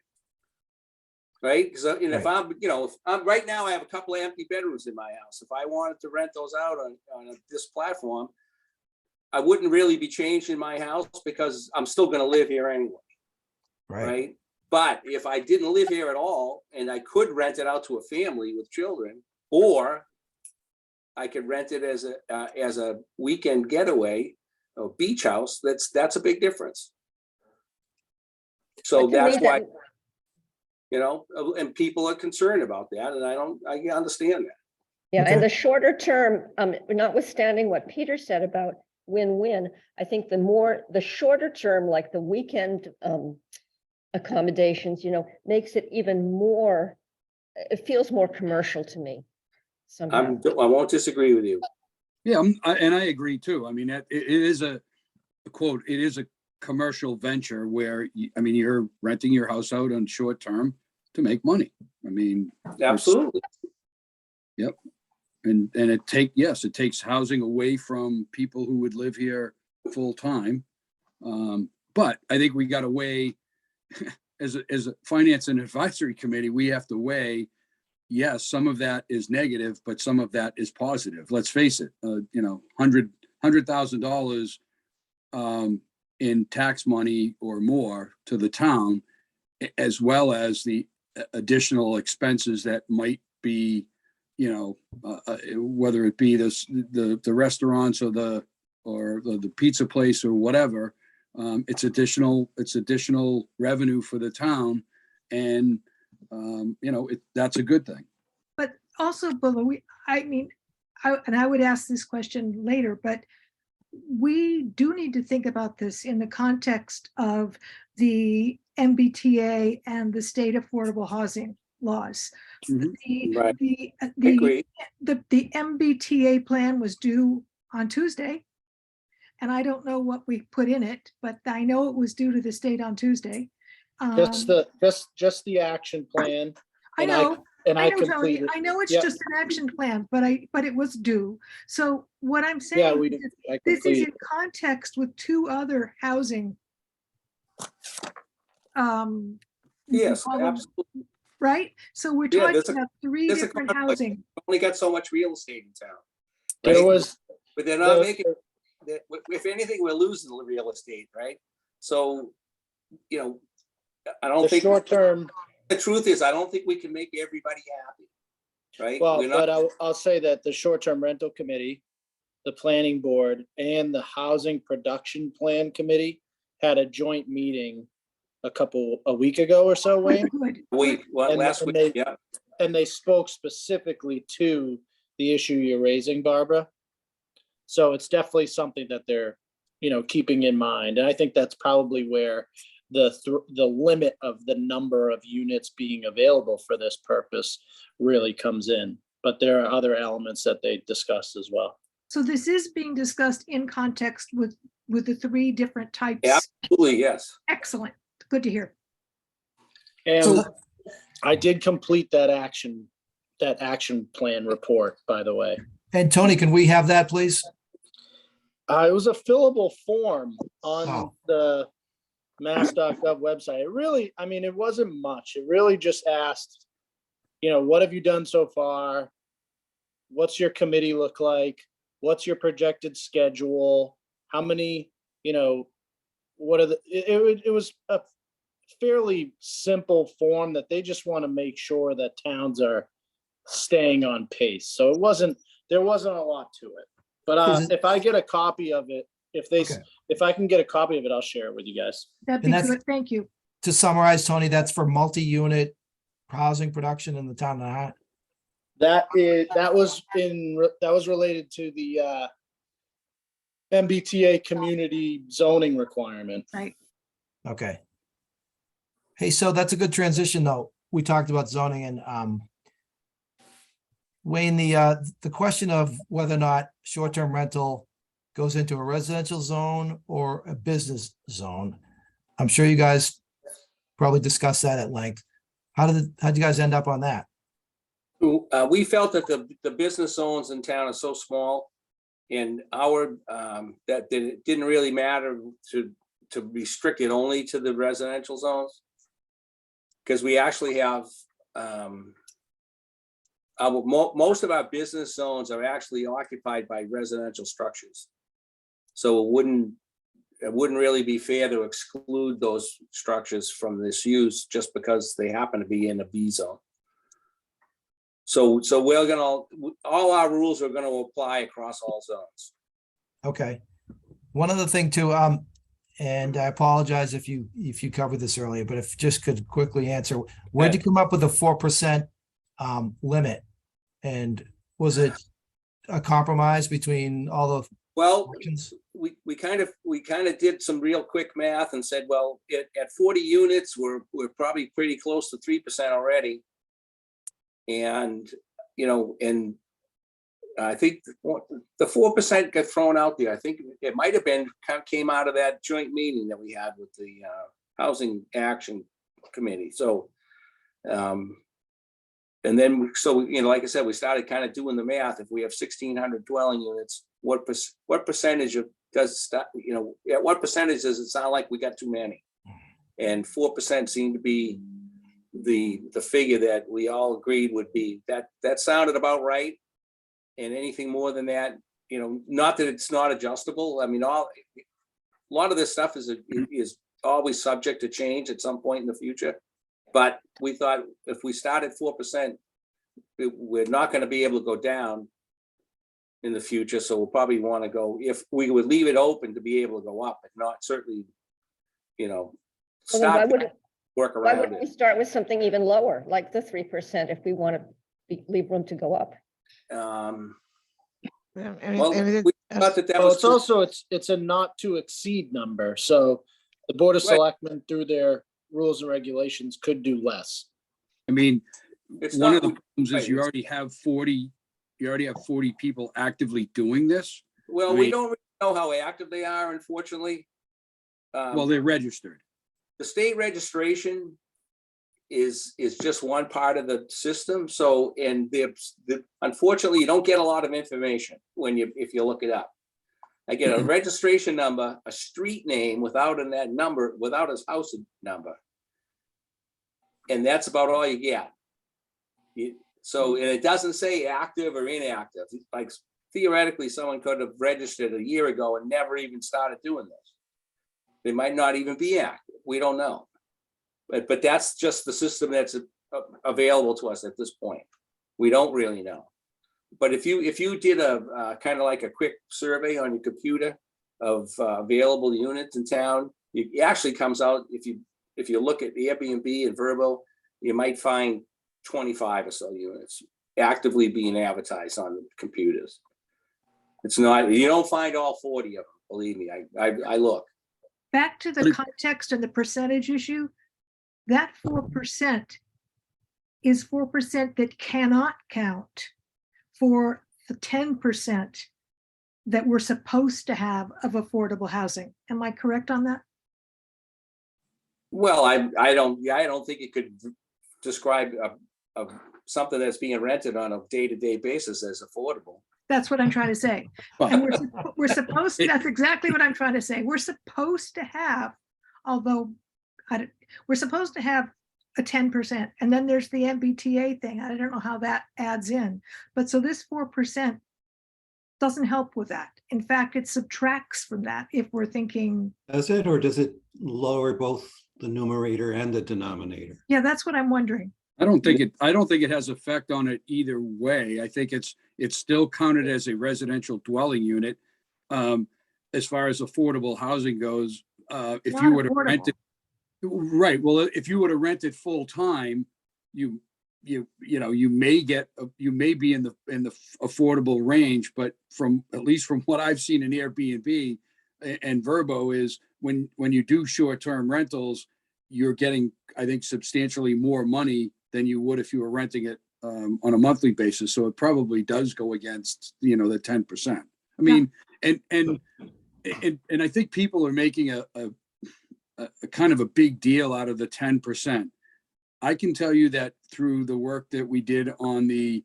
Right? Because if I'm right now, I have a couple of empty bedrooms in my house. If I wanted to rent those out on this platform, I wouldn't really be changing my house because I'm still gonna live here anyway. Right? But if I didn't live here at all and I could rent it out to a family with children, or I could rent it as a weekend getaway or beach house, that's a big difference. So But to me, that's why, you know, and people are concerned about that, and I understand that. Yeah, Okay. and the shorter term, notwithstanding what Peter said about win-win, I think the shorter term, like the weekend accommodations, makes it even more, it feels more commercial to me somehow. I won't disagree with you. Yeah, and I agree too. I mean, it is a quote, it is a commercial venture where, I mean, you're renting your house out on short term to make money. I mean, Absolutely. yep. And it takes housing away from people who would live here full time. But I think we got to weigh, as a finance and advisory committee, we have to weigh, yes, some of that is negative, but some of that is positive. Let's face it, $100,000 in tax money or more to the town, as well as the additional expenses that might be, whether it be the restaurants or the pizza place or whatever, it's additional revenue for the town, and that's a good thing. But also, Bula, I would ask this question later, but we do need to think about this in the context of the MBTA and the state affordable housing laws. Right. The Agree. MBTA plan was due on Tuesday. And I don't know what we put in it, but I know it was due to the state on Tuesday. Just the action plan. I and know. And I I know, Tony, completed. I know it's Yep. just an action plan, but it was due. So what I'm Yeah, saying is I this is in completed. context with two other housing. You can Yes, call them, absolutely. right? So we're Yeah, talking there's about three there's a different conflict. housing. Only got so much real estate in town. There right? was, But they're not the- making, if anything, we're losing the real estate, right? So, I don't the think, short term, the truth is, I don't think we can make everybody happy, right? well, We're not, but I'll say that the short-term rental committee, the planning board, and the housing production plan committee had a joint meeting a week ago or so, Wayne. Good. last and week, yeah. And they spoke specifically to the issue you're raising, Barbara. So it's definitely something that they're, keeping in mind. And I think that's probably where the limit of the number of units being available for this purpose really comes in. But there are other elements that they discussed as well. So this is being discussed in context with the three different types. Absolutely, yes. Excellent. Good to hear. And I did complete that action plan report, by the way. And Tony, can we have that, please? It was a fillable form on Oh. the mass.gov website. It wasn't much. It really just asked, what have you done so far? What's your committee look like? What's your projected schedule? How many, what are it was a fairly simple form that they just want to make sure that towns are staying on pace. So there wasn't a lot to it. But if I get a copy of it, if I can get a copy of it, I'll share it with you guys. That'd And be that's- good. Thank you. To summarize, Tony, that's for multi-unit housing production in the town of Nahant. That was related to the MBTA community zoning requirement. Right. Okay. Hey, so that's a good transition, though. We talked about zoning and Wayne, the question of whether or not short-term rental goes into a residential zone or a business zone. I'm sure you guys probably discussed that at length. How'd you guys end up on that? We felt that the business zones in town are so small, and that it didn't really matter to restrict it only to the residential zones. Because we actually have, most of our business zones are actually occupied by residential structures. So it wouldn't really be fair to exclude those structures from this use just because they happen to be in a B zone. So all our rules are gonna apply across all zones. Okay. One other thing too, and I apologize if you covered this earlier, but if just could quickly answer, where'd you come up with a 4% limit? And was it a compromise between all the Well, options? we kind of did some real quick math and said, well, at 40 units, we're probably pretty close to 3% already. And, and I think the 4% got thrown out there. I think it might have been, came out of that joint meeting that we had with the Housing Action Committee. So, and then, like I said, we started kind of doing the math. If we have 1,600 dwelling units, what percentage of at what percentage does it sound like we got too many? And 4% seemed to be the figure that we all agreed would be, that sounded about right. And anything more than that, not that it's not adjustable. I mean, a lot of this stuff is always subject to change at some point in the future. But we thought if we start at 4%, we're not going to be able to go down in the future. So we'll probably want to go, if we would leave it open, to be able to go up, but not certainly, stop, work Why around wouldn't we it. start with something even lower, like the 3%, if we want to leave room to go up? Well, we thought that Well, was it's a not to exceed number. So the Board of Right. Selectmen, through their rules and regulations, could do less. I mean, It's one not- of the problems right, is you it's- already have 40 people actively doing this. Well, I we mean- don't really know how active they are, unfortunately. Well, they're registered. The state registration is just one part of the system. So, and unfortunately, you don't get a lot of information if you look it up. I get a registration number, a street name without that number, without his house number. And that's about all you get. So, and it doesn't say active or inactive. Like theoretically, someone could have registered a year ago and never even started doing this. They might not even be active. We don't know. But that's just the system that's available to us at this point. We don't really know. But if you did a kind of like a quick survey on your computer of available units in town, it actually comes out, if you look at Airbnb and Vrbo, you might find 25 or so units actively being advertised on the computers. It's not, you don't find all 40 of them, believe me, I look. Back to the context and the percentage issue, that 4% is 4% that cannot count for the 10% that we're supposed to have of affordable housing. Am I correct on that? Well, I don't think you could describe something that's being rented on a day-to-day basis as affordable. That's what I'm trying to say. And we're supposed to, that's exactly what I'm trying to say. We're supposed to have, although we're supposed to have a 10%, and then there's the MBTA thing. I don't know how that adds in, but so this 4% doesn't help with that. In fact, it subtracts from that if we're thinking. Does it, or does it lower both the numerator and the denominator? Yeah, that's what I'm wondering. I don't think it has effect on it either way. I think it's still counted as a residential dwelling unit. As far as affordable housing goes, if Not you were to affordable. rent it, right, well, if you were to rent it full time, you may be in the affordable range, but at least from what I've seen in Airbnb and Vrbo is when you do short-term rentals, you're getting, I think, substantially more money than you would if you were renting it on a monthly basis. So it probably does go against, the 10%. I mean, and I think people are making a kind of a big deal out of the 10%. I can tell you that through the work that we did on the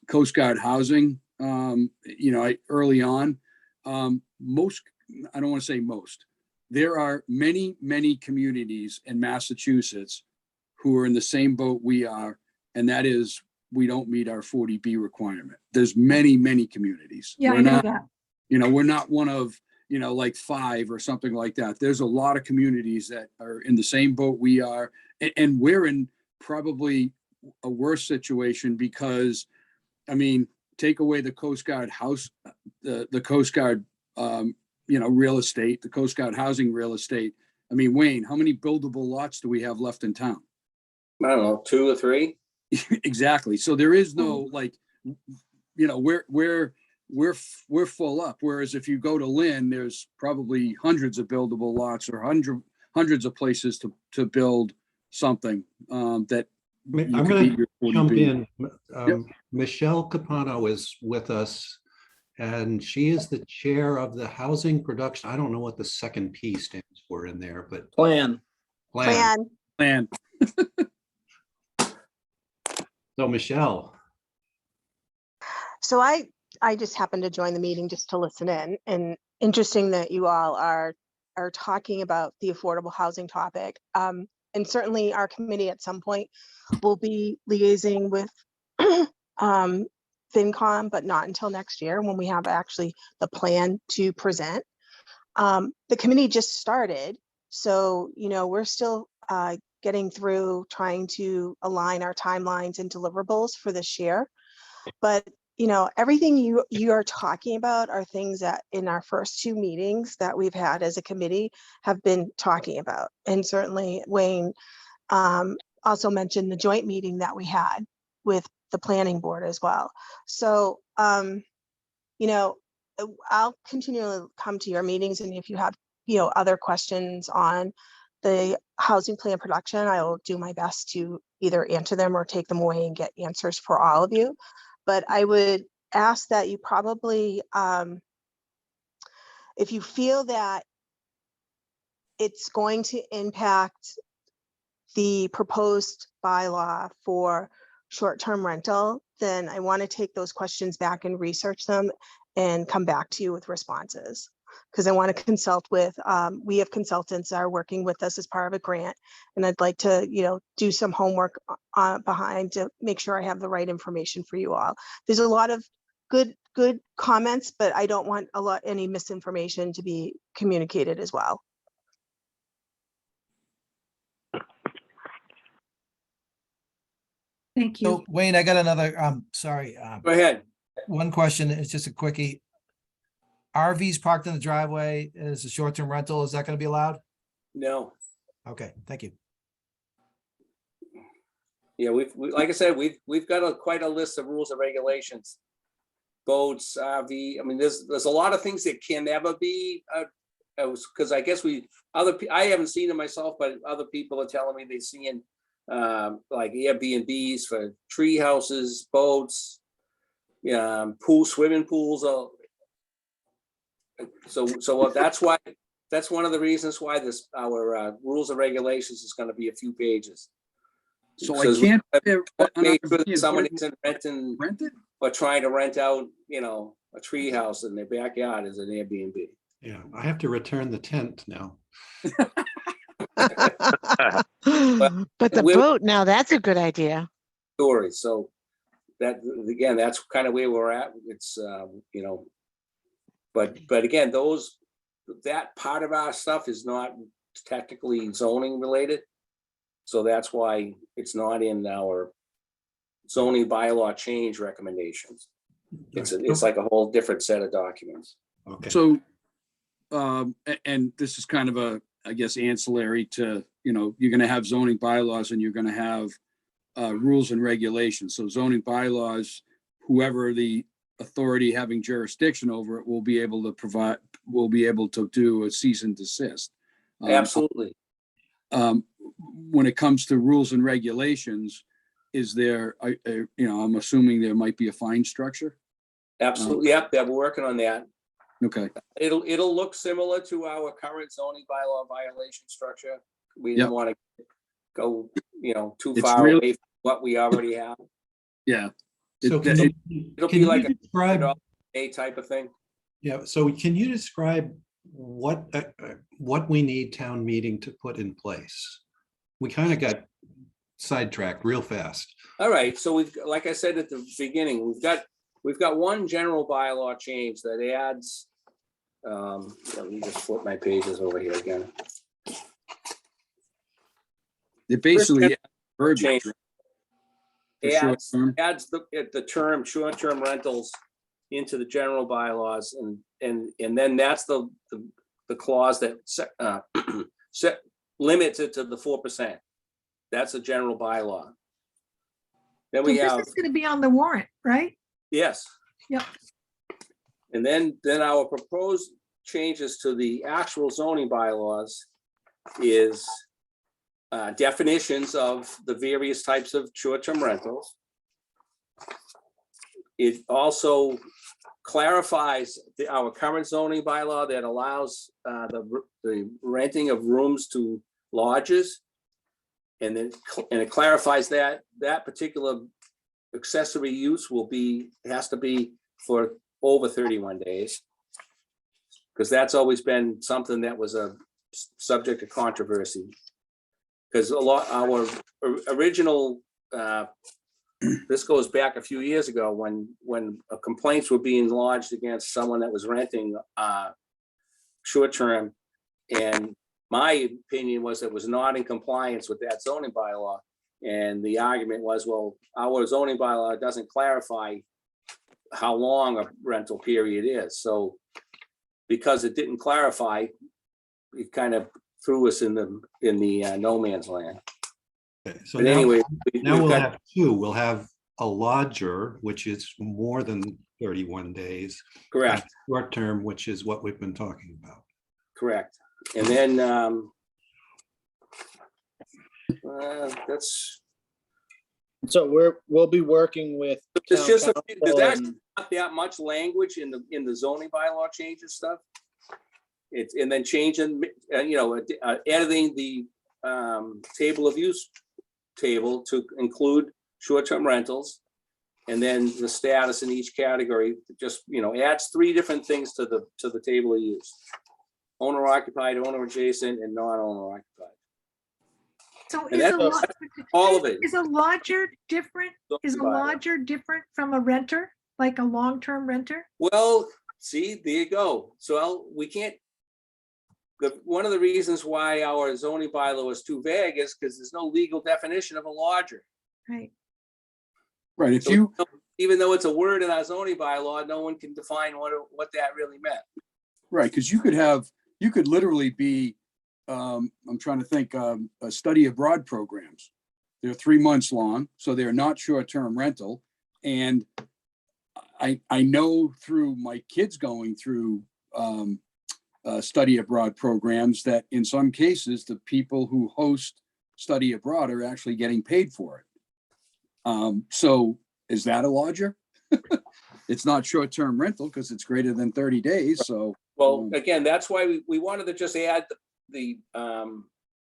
Coast Guard housing, early on, most, I don't want to say most, there are many, many communities in Massachusetts who are in the same boat we are, and that is we don't meet our 40B requirement. There's many, many communities. Yeah, I know that. We're not one of, like 5 or something like that. There's a lot of communities that are in the same boat we are, and we're in probably a worse situation because, I mean, take away the Coast Guard house, the Coast Guard real estate, the Coast Guard housing real estate. I mean, Wayne, how many buildable lots do we have left in town? I don't know, 2 or 3. Exactly. So there is no like, we're full up. Whereas if you go to Lynn, there's probably hundreds of buildable lots or hundreds of places to build something that you I'm could going meet your to jump 40B. in. Michelle Capano is with us, and she is the chair of the housing production. I don't know what the second P stands for in there, but Plan. plan. Plan. So Michelle, So I just happened to join the meeting just to listen in, and interesting that you all are talking about the affordable housing topic. And certainly our committee at some point will be liaising with FinCom, but not until next year when we have actually the plan to present. The committee just started, so we're still getting through trying to align our timelines and deliverables for this year. But everything you are talking about are things that in our first 2 meetings that we've had as a committee have been talking about. And certainly Wayne also mentioned the joint meeting that we had with the planning board as well. So, I'll continually come to your meetings, and if you have, other questions on the housing plan production, I will do my best to either answer them or take them away and get answers for all of you. But I would ask that you probably, if you feel that it's going to impact the proposed bylaw for short-term rental, then I want to take those questions back and research them and come back to you with responses. Because I want to consult with, we have consultants that are working with us as part of a grant, and I'd like to, do some homework behind to make sure I have the right information for you all. There's a lot of good comments, but I don't want any misinformation to be communicated as well. Thank you. So Wayne, I got another, sorry, Go ahead. one question. It's just a quickie. RVs parked in the driveway as a short-term rental, is that going to be allowed? No. Okay, thank you. Yeah, like I said, we've got quite a list of rules and regulations. Boats, RV, I mean, there's a lot of things that can never be, because I guess I haven't seen it myself, but other people are telling me they're seeing like Airbnbs for tree houses, boats, swimming pools. So that's one of the reasons why our rules and regulations is going to be a few pages. So I can't. Make sure that someone isn't renting rented? or trying to rent out, a tree house in their backyard as an Airbnb. yeah, I have to return the tent now. But the boat, now that's a good idea. Story. So that, again, that's kind of where we're at. It's, but again, that part of our stuff is not technically zoning related. So that's why it's not in our zoning bylaw change recommendations. It's like a whole different set of documents. Okay. So, and this is kind of I guess, ancillary to, you're going to have zoning bylaws and you're going to have rules and regulations. So zoning bylaws, whoever the authority having jurisdiction over it will be able to do a cease and desist. Absolutely. When it comes to rules and regulations, is there, I'm assuming there might be a fine structure? Absolutely. Yep. We're working on that. Okay. It'll look similar to our current zoning bylaw violation structure. We didn't want to go, too far away from what we already have. Yeah. So It'll be like a type of thing. Yeah. So can you describe what we need town meeting to put in place? We kind of got sidetracked real fast. All right. So like I said at the beginning, we've got one general bylaw change that adds. Let me just flip my pages over here again. It basically adds the term short-term rentals into the general bylaws, and then that's the clause that set limits it to the 4%. That's a general bylaw. Then So we this have, is gonna be on the warrant, right? yes. Yep. And then our proposed changes to the actual zoning bylaws is definitions of the various types of short-term rentals. It also clarifies our current zoning bylaw that allows the renting of rooms to lodges. And it clarifies that particular accessory use has to be for over 31 days. Because that's always been something that was a subject of controversy. Because our original, this goes back a few years ago when complaints were being lodged against someone that was renting short term. And my opinion was it was not in compliance with that zoning bylaw. And the argument was, well, our zoning bylaw doesn't clarify how long a rental period is. So because it didn't clarify, it kind of threw us in the no man's land. Okay, so But anyway, now we've we'll got- have two. We'll have a lodger, which is more than 31 days. correct, Short term, which is what we've been talking about. correct. And then that's, So we'll be working with. there's town just there's council actually and- not that much language in the zoning bylaw changes stuff. It's, and then changing, editing the table of use table to include short-term rentals. And then the status in each category just, adds 3 different things to the table of use. Owner occupied, owner adjacent, and non-owner occupied. So And is that's all of it. is a lodger different? Is a Zoning bylaw. lodger different from a renter, like a long-term renter? Well, see, there you go. So we can't, one of the reasons why our zoning bylaw is too vague is because there's no legal definition of a lodger. Right. Right, if So you, even though it's a word in our zoning bylaw, no one can define what that really meant. right, because you could literally be, I'm trying to think, study abroad programs. They're 3 months long, so they're not short-term rental. And I know through my kids going through study abroad programs that in some cases, the people who host study abroad are actually getting paid for it. So is that a lodger? It's not short-term rental because it's greater than 30 days, so. Well, again, that's why we wanted to just add the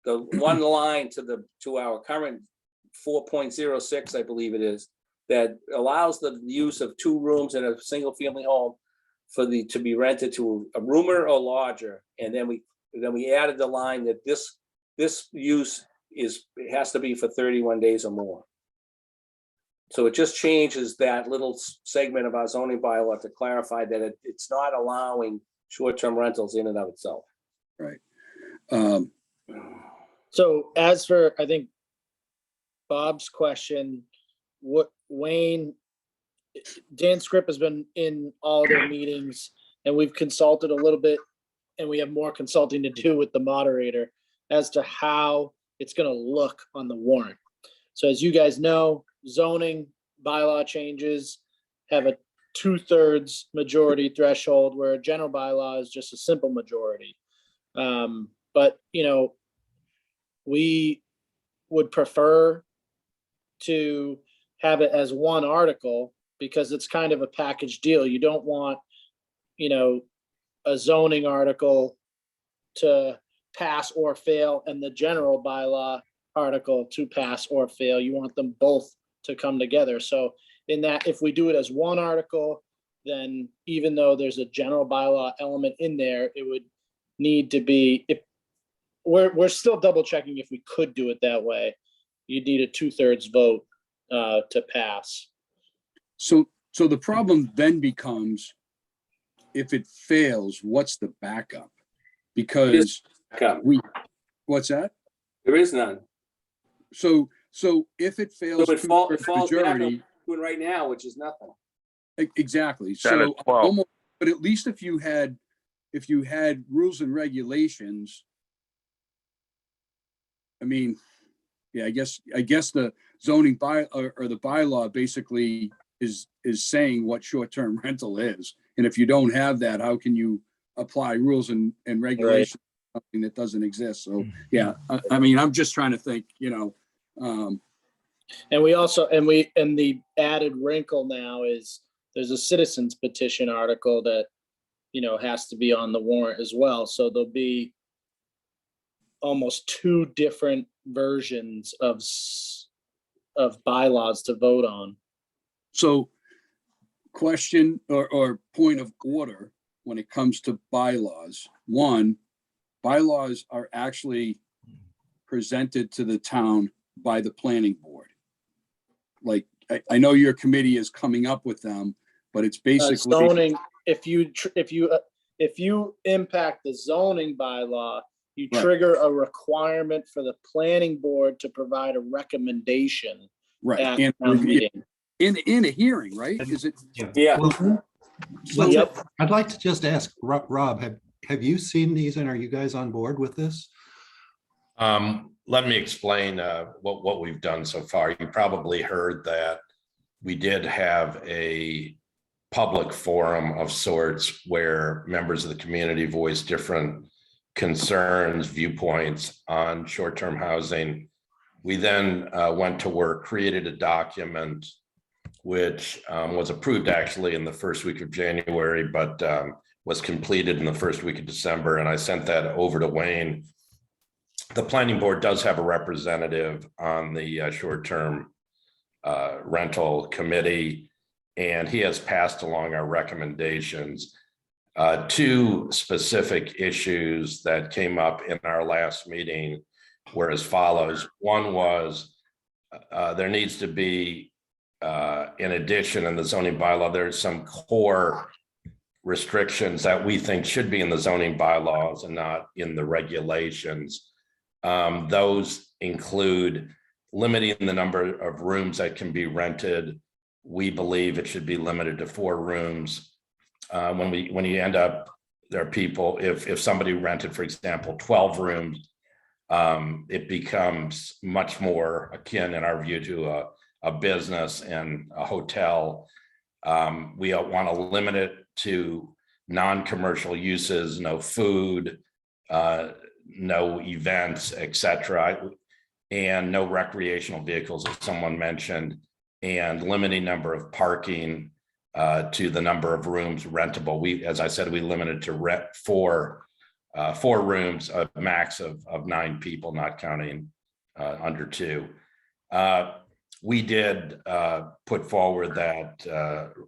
one line to our current 4.06, I believe it is, that allows the use of 2 rooms in a single family home to be rented to a roomer or lodger. And then we added the line that this use it has to be for 31 days or more. So it just changes that little segment of our zoning bylaw to clarify that it's not allowing short-term rentals in and of itself. Right. So as for, I think, Bob's question, Dan Scripp has been in all their meetings and we've consulted a little bit and we have more consulting to do with the moderator as to how it's going to look on the warrant. So as you guys know, zoning bylaw changes have a 2/3 majority threshold where a general bylaw is just a simple majority. But, we would prefer to have it as one article because it's kind of a package deal. You don't want, a zoning article to pass or fail and the general bylaw article to pass or fail. You want them both to come together. So in that, if we do it as one article, then even though there's a general bylaw element in there, it would need to be, we're still double checking if we could do it that way. You'd need a 2/3 vote to pass. So the problem then becomes, if it fails, what's the backup? Because what's that? There is none. So if it fails So it falls back majority, on right now, which is nothing. Exactly. 10 or So 12. almost, but at least if you had rules and regulations, I mean, yeah, I guess the zoning or the bylaw basically is saying what short-term rental is. And if you don't have that, how can you apply rules and regulations to something that doesn't exist? So yeah, I mean, I'm just trying to think, And we also, and the added wrinkle now is there's a citizens petition article that, has to be on the warrant as well. So there'll be almost two different versions of bylaws to vote on. so question or point of order when it comes to bylaws. One, bylaws are actually presented to the town by the planning board. Like, I know your committee is coming up with them, but it's basically Zoning, if you impact the zoning bylaw, you Right. trigger a requirement for the planning board to provide a recommendation right at and town meeting. in a hearing, right? Is it? Yeah. Well, So, Yep. I'd like to just ask Rob, have you seen these and are you guys on board with this? Let me explain what we've done so far. You probably heard that we did have a public forum of sorts where members of the community voiced different concerns, viewpoints on short-term housing. We then went to work, created a document which was approved actually in the first week of January, but was completed in the first week of December. And I sent that over to Wayne. The planning board does have a representative on the short-term rental committee, and he has passed along our recommendations. Two specific issues that came up in our last meeting were as follows. One was there needs to be, in addition in the zoning bylaw, there's some core restrictions that we think should be in the zoning bylaws and not in the regulations. Those include limiting the number of rooms that can be rented. We believe it should be limited to 4 rooms. When you end up, there are people, if somebody rented, for example, 12 rooms, it becomes much more akin in our view to a business and a hotel. We want to limit it to non-commercial uses, no food, no events, etc., and no recreational vehicles, as someone mentioned, and limiting number of parking to the number of rooms rentable. As I said, we limited to rent 4 rooms, a max of 9 people, not counting under 2. We did put forward that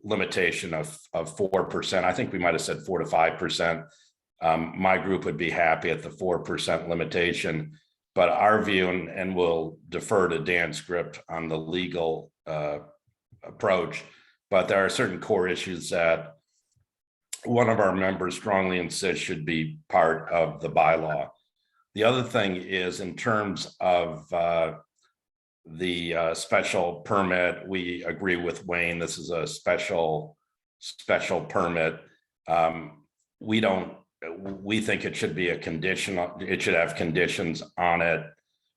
limitation of 4%. I think we might have said 4 to 5%. My group would be happy at the 4% limitation, but our view, and we'll defer to Dan's script on the legal approach, but there are certain core issues that one of our members strongly insists should be part of the bylaw. The other thing is in terms of the special permit, we agree with Wayne. This is a special permit. We think it should be a conditional, it should have conditions on it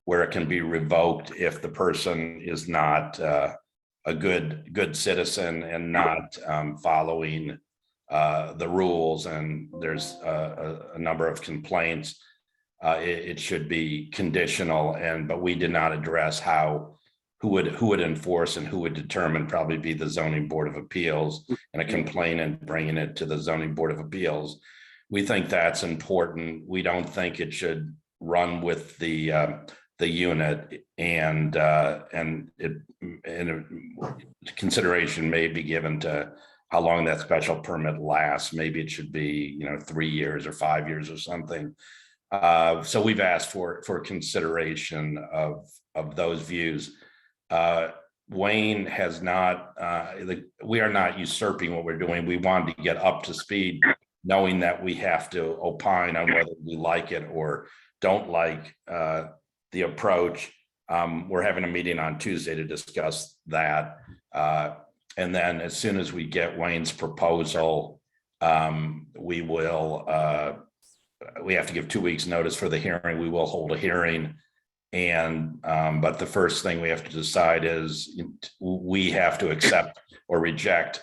where it can be revoked if the person is not a good citizen and not following the rules, and there's a number of complaints. It should be conditional, but we did not address who would enforce and who would determine. Probably be the zoning board of appeals, and a complainant bringing it to the zoning board of appeals. We think that's important. We don't think it should run with the unit, and consideration may be given to how long that special permit lasts. Maybe it should be 3 years or 5 years or something. So we've asked for consideration of those views. Wayne has not, we are not usurping what we're doing. We wanted to get up to speed, knowing that we have to opine on whether we like it or don't like the approach. We're having a meeting on Tuesday to discuss that. And then as soon as we get Wayne's proposal, we will, we have to give 2 weeks notice for the hearing. We will hold a hearing. And, but the first thing we have to decide is we have to accept or reject.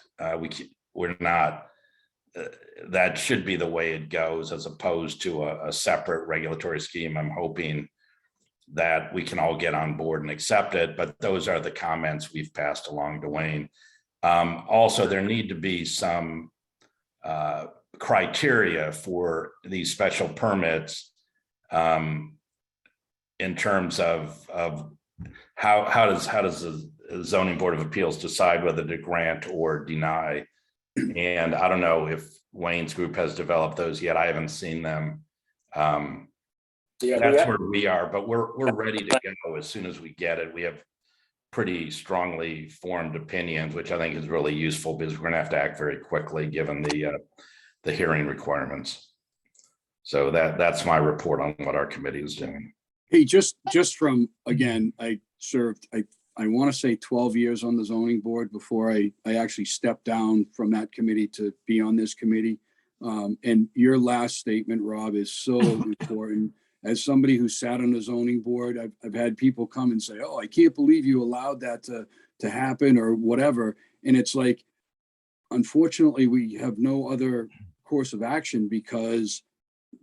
We're not, that should be the way it goes as opposed to a separate regulatory scheme. I'm hoping that we can all get on board and accept it, but those are the comments we've passed along to Wayne. Also, there need to be some criteria for these special permits in terms of how does the zoning board of appeals decide whether to grant or deny. And I don't know if Wayne's group has developed those yet. I haven't seen them. That's where we are, but we're ready to go as soon as we get it. We have pretty strongly formed opinions, which I think is really useful because we're gonna have to act very quickly given the hearing requirements. So that's my report on what our committee is doing. Hey, just from, again, I served, I want to say 12 years on the zoning board before I actually stepped down from that committee to be on this committee. And your last statement, Rob, is so important. As somebody who sat on the zoning board, I've had people come and say, oh, I can't believe you allowed that to happen or whatever. And it's like, unfortunately, we have no other course of action because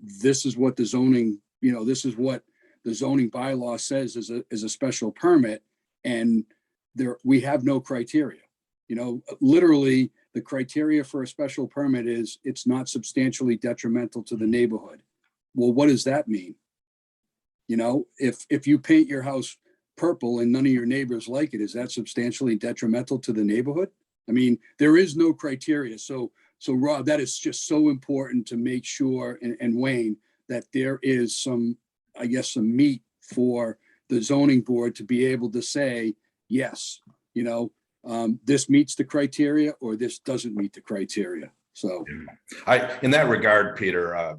this is what the zoning, this is what the zoning bylaw says is a special permit. And we have no criteria. Literally the criteria for a special permit is it's not substantially detrimental to the neighborhood. Well, what does that mean? If you paint your house purple and none of your neighbors like it, is that substantially detrimental to the neighborhood? I mean, there is no criteria. So Rob, that is just so important to make sure, and Wayne, that there is some meat for the zoning board to be able to say, yes, this meets the criteria or this doesn't meet the criteria. So in that regard, Peter,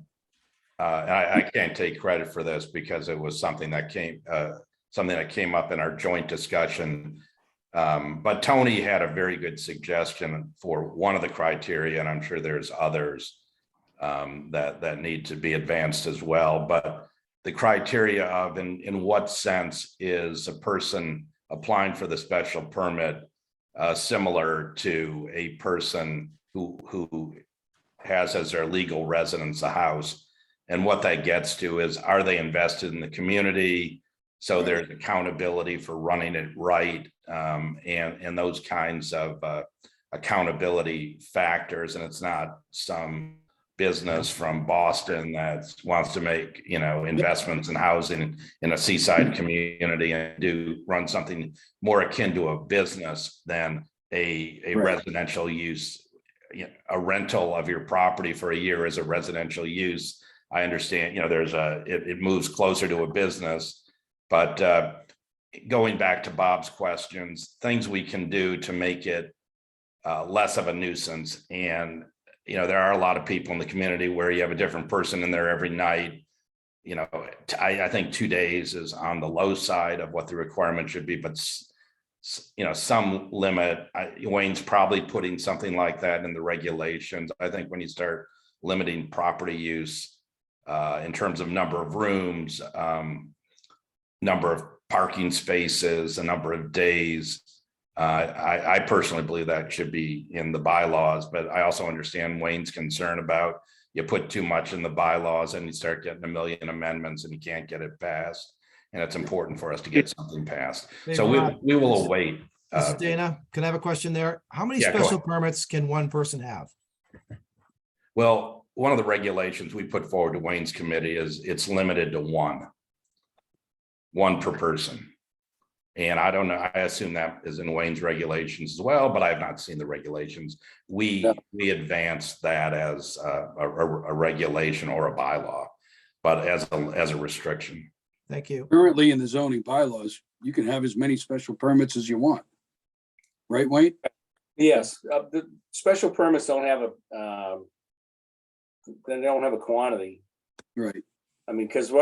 I can't take credit for this because it was something that came up in our joint discussion. But Tony had a very good suggestion for one of the criteria, and I'm sure there's others that need to be advanced as well. But the criteria of in what sense is a person applying for the special permit similar to a person who has as their legal residence a house. And what that gets to is, are they invested in the community? So there's accountability for running it right, and those kinds of accountability factors. And it's not some business from Boston that wants to make investments in housing in a seaside community and run something more akin to a business than a residential use. A rental of your property for a year is a residential use. I understand, it moves closer to a business, but going back to Bob's questions, things we can do to make it less of a nuisance. And, there are a lot of people in the community where you have a different person in there every night. I think 2 days is on the low side of what the requirement should be, but some limit. Wayne's probably putting something like that in the regulations. I think when you start limiting property use, in terms of number of rooms, number of parking spaces, a number of days. I personally believe that should be in the bylaws, but I also understand Wayne's concern about you put too much in the bylaws and you start getting a million amendments and you can't get it passed. And it's important for us to get something passed. Hey, So Rob, we will await. This is Dana. Can I have a question there? How many Yeah, go special ahead. permits can one person have? Well, one of the regulations we put forward to Wayne's committee is it's limited to one per person. And I don't know, I assume that is in Wayne's regulations as well, but I have not seen the regulations. We advanced that as a regulation or a bylaw, but as a restriction. Thank you. currently in the zoning bylaws, you can have as many special permits as you want. Right, Wayne? Yes, the special permits don't have they don't have a quantity. Right. I mean, because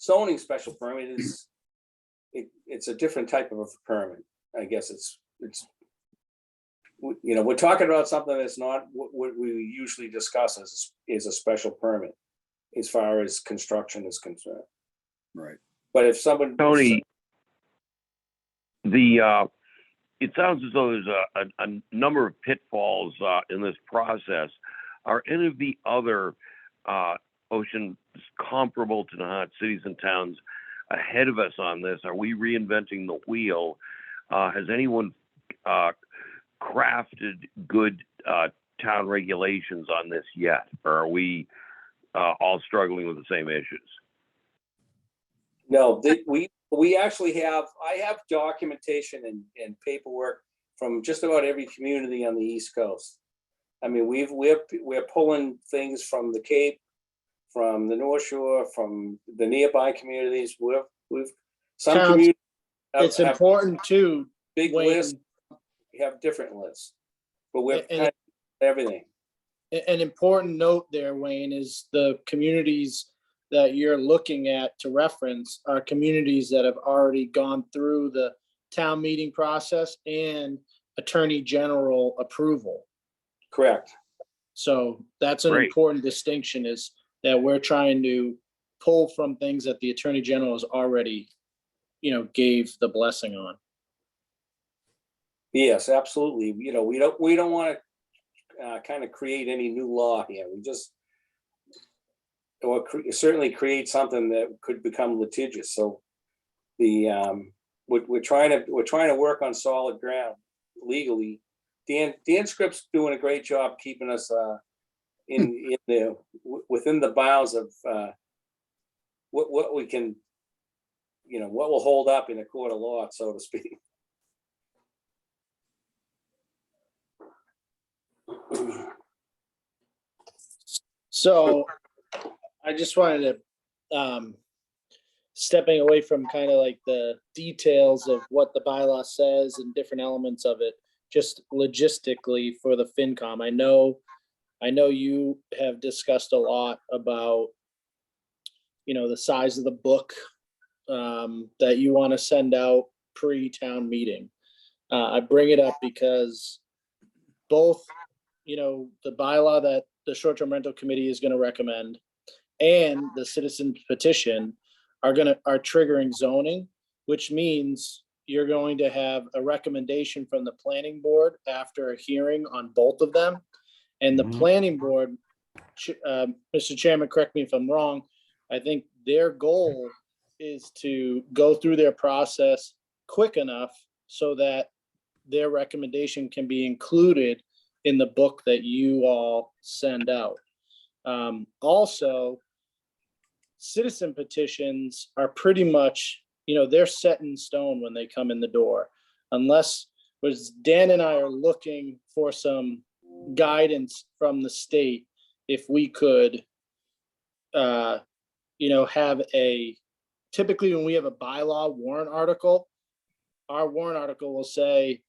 zoning special permit is, it's a different type of a permit. I guess it's you know, we're talking about something that's not what we usually discuss is a special permit as far as construction is concerned. Right. But if someone. Tony, it sounds as though there's a number of pitfalls in this process. Are any of the other oceans comparable to Nahant cities and towns ahead of us on this? Are we reinventing the wheel? Has anyone crafted good town regulations on this yet? Or are we all struggling with the same issues? No, we actually have, I have documentation and paperwork from just about every community on the East Coast. I mean, we're pulling things from the Cape, from the North Shore, from the nearby communities. We've some Towns, communities it's have important too, big Wayne, lists, have different lists, but we're And- kind of everything. an important note there, Wayne, is the communities that you're looking at to reference are communities that have already gone through the town meeting process and Attorney General approval. Correct. So that's an Great. important distinction, is that we're trying to pull from things that the Attorney General has already, gave the blessing on. Yes, absolutely. You know, we don't want to kind of create any new law here. We just certainly create something that could become litigious. So we're trying to work on solid ground legally. Dan Scripps doing a great job keeping us within the bounds of what we can, what will hold up in a court of law, so to speak. So I just wanted to, stepping away from kind of like the details of what the bylaw says and different elements of it, just logistically for the FinCom. I know you have discussed a lot about, the size of the book that you want to send out pre-town meeting. I bring it up because both, the bylaw that the short-term rental committee is going to recommend and the citizen petition are triggering zoning, which means you're going to have a recommendation from the planning board after a hearing on both of them. And the planning board, Mr. Chairman, correct me if I'm wrong, I think their goal is to go through their process quick enough so that their recommendation can be included in the book that you all send out. Also, citizen petitions are pretty much, they're set in stone when they come in the door, unless Dan and I are looking for some guidance from the state. If we could, typically when we have a bylaw warrant article, our warrant article will say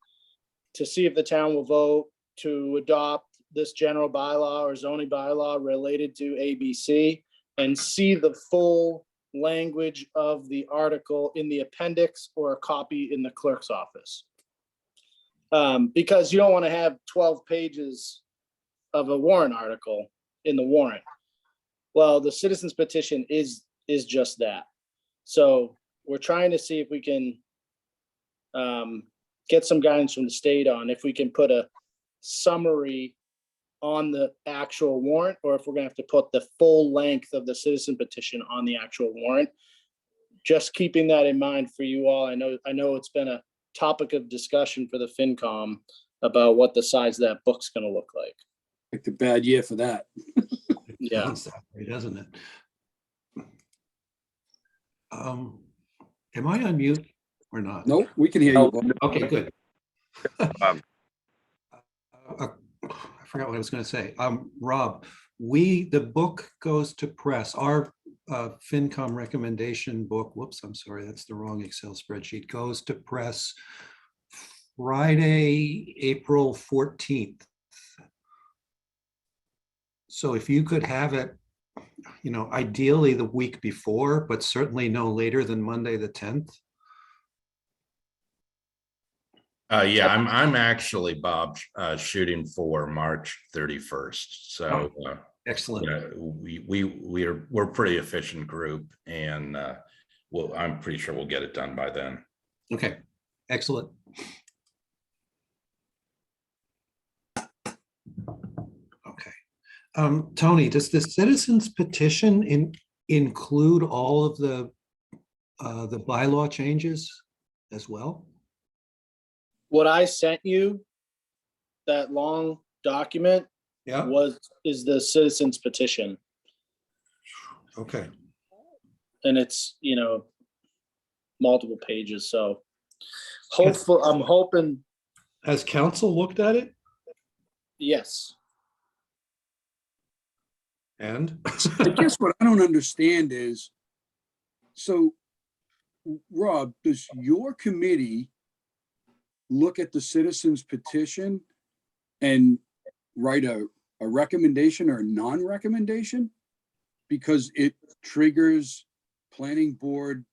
to see if the town will vote to adopt this general bylaw or zoning bylaw related to ABC, and see the full language of the article in the appendix or a copy in the clerk's office. Because you don't want to have 12 pages of a warrant article in the warrant. Well, the citizens petition is just that. So we're trying to see if we can get some guidance from the state on if we can put a summary on the actual warrant, or if we're gonna have to put the full length of the citizen petition on the actual warrant. Just keeping that in mind for you all. I know it's been a topic of discussion for the FinCom about what the size of that book's gonna look like. Picked a bad year for that. Yeah. Sounds that way, doesn't it? Am I on mute or not? Nope, we can hear you. Bob. Okay, good. Um, I forgot what I was going to say. Rob, the book goes to press. Our FinCom recommendation book, whoops, I'm sorry, that's the wrong Excel spreadsheet, goes to press Friday, April 14th. So if you could have it, ideally the week before, but certainly no later than Monday, the 10th. Yeah, I'm actually, Bob, shooting for March 31st. So, Excellent. yeah, we're a pretty efficient group, and well, I'm pretty sure we'll get it done by then. Okay, excellent. Okay. Tony, does the citizens petition include all of the bylaw changes as well? What I sent you, that long document, Yeah. is the citizens petition, Okay. and it's, multiple pages, so I'm hoping, Has council looked at it? yes. And? I guess what I don't understand is, so Rob, does your committee look at the citizens petition and write a recommendation or a non-recommendation? Because it triggers planning board,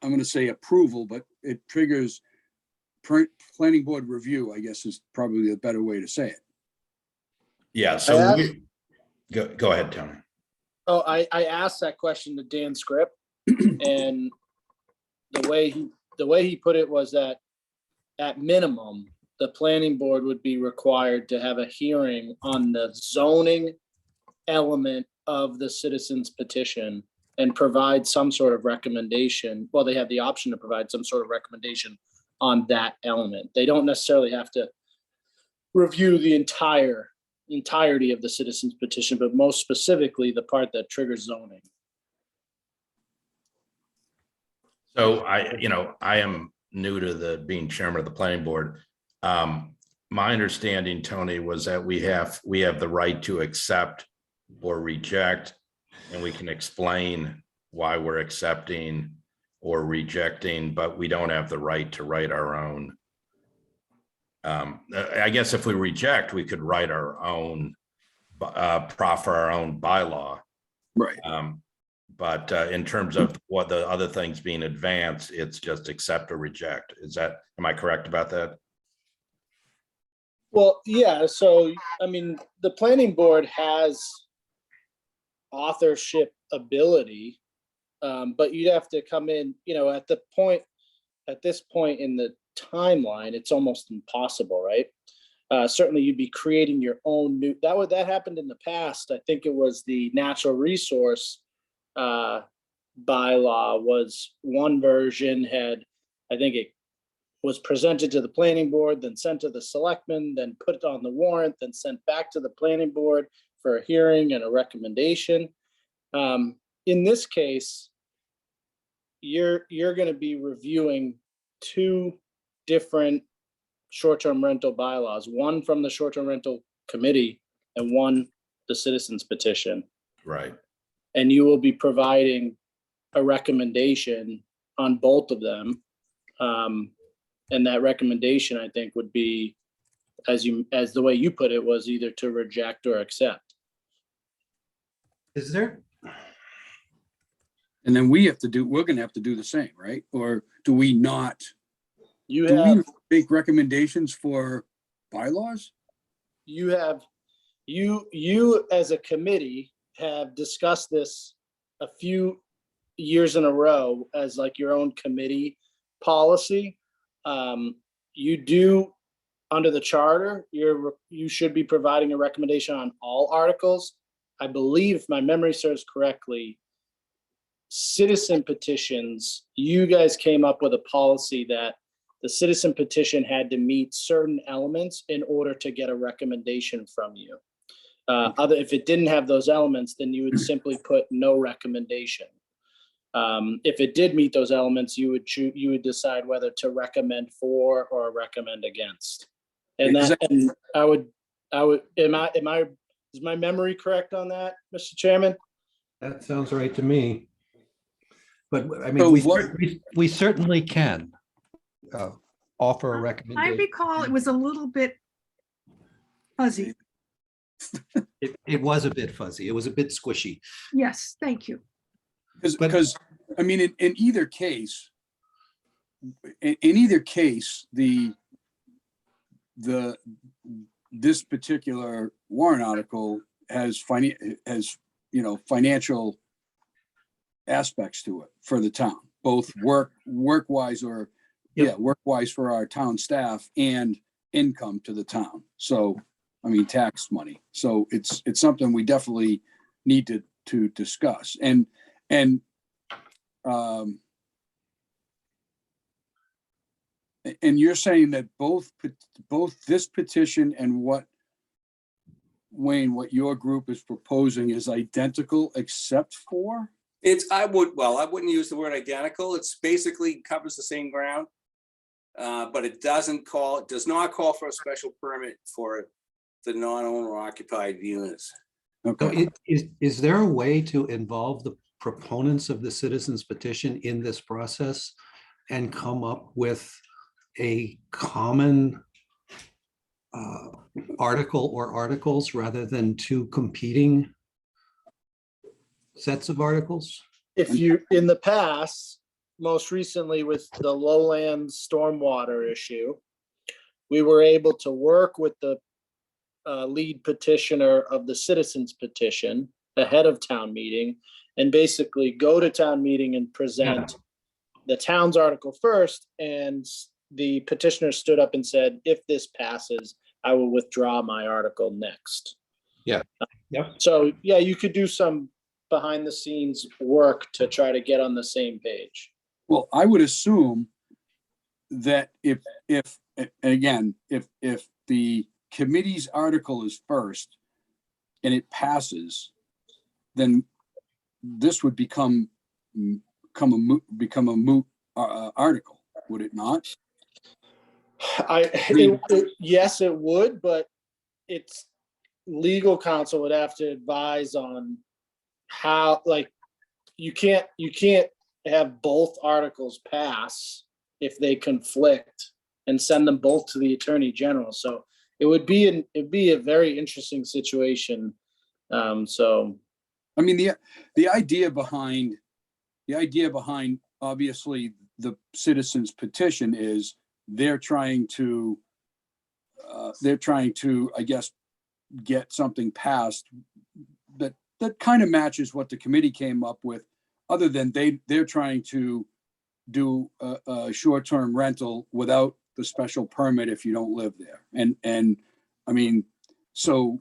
I'm going to say approval, but it triggers planning board review, I guess is probably a better way to say it. Yeah, so go ahead, Tony. Oh, I asked that question to Dan Script, and the way he put it was that at minimum, the planning board would be required to have a hearing on the zoning element of the citizens petition and provide some sort of recommendation. Well, they have the option to provide some sort of recommendation on that element. They don't necessarily have to review the entirety of the citizens petition, but most specifically the part that triggers zoning. So I am new to being chairman of the planning board. My understanding, Tony, was that we have the right to accept or reject, and we can explain why we're accepting or rejecting, but we don't have the right to write our own. I guess if we reject, we could write our own, proffer our own bylaw. Right. But in terms of what the other things being advanced, it's just accept or reject. Am I correct about that? Well, yeah, so, I mean, the planning board has authorship ability, but you'd have to come in, at this point in the timeline, it's almost impossible, right? Certainly you'd be creating your own that happened in the past. I think it was the natural resource bylaw was one version I think it was presented to the planning board, then sent to the selectmen, then put it on the warrant, then sent back to the planning board for a hearing and a recommendation. In this case, you're going to be reviewing two different short-term rental bylaws, one from the short-term rental committee and one the citizens petition. Right. And you will be providing a recommendation on both of them. And that recommendation, I think, would be, as the way you put it, was either to reject or accept. Is there? And then we're going to have to do the same, right? Or do we not? We make recommendations for bylaws? You as a committee have discussed this a few years in a row as like your own committee policy. You do, under the charter, you should be providing a recommendation on all articles. I believe, if my memory serves correctly, citizen petitions, you guys came up with a policy that the citizen petition had to meet certain elements in order to get a recommendation from you. If it didn't have those elements, then you would simply put no recommendation. If it did meet those elements, you would decide whether to recommend for or recommend against. And is my memory correct on that, Mr. Chairman? That sounds right to me. But I mean, we certainly can offer a recommendation. I recall it was a little bit fuzzy. It was a bit fuzzy. It was a bit squishy. Yes, thank you. Because I mean, in either case, the this particular warrant article has financial aspects to it for the town, both work-wise work-wise for our town staff and income to the town. So, I mean, tax money. So it's something we definitely need to discuss. And you're saying that both this petition and what your group is proposing is identical except for? I wouldn't use the word identical. It's basically covers the same ground. But it does not call for a special permit for the non-owner occupied units. So is there a way to involve the proponents of the citizens petition in this process and come up with a common article or articles rather than two competing sets of articles? If you, in the past, most recently with the lowland stormwater issue, we were able to work with the lead petitioner of the citizens petition ahead of town meeting and basically go to town meeting and present the town's article first. And the petitioner stood up and said, if this passes, I will withdraw my article next. Yeah. Yep. So yeah, you could do some behind the scenes work to try to get on the same page. Well, I would assume that if the committee's article is first and it passes, then this would become a moot article, would it not? Yes, it would, but it's legal counsel would have to advise on how, like, you can't have both articles pass if they conflict and send them both to the Attorney General. So it'd be a very interesting situation. So I mean, the idea behind obviously the citizens petition is they're trying to I guess get something passed that kind of matches what the committee came up with, other than they're trying to do a short-term rental without the special permit if you don't live there. And I mean, so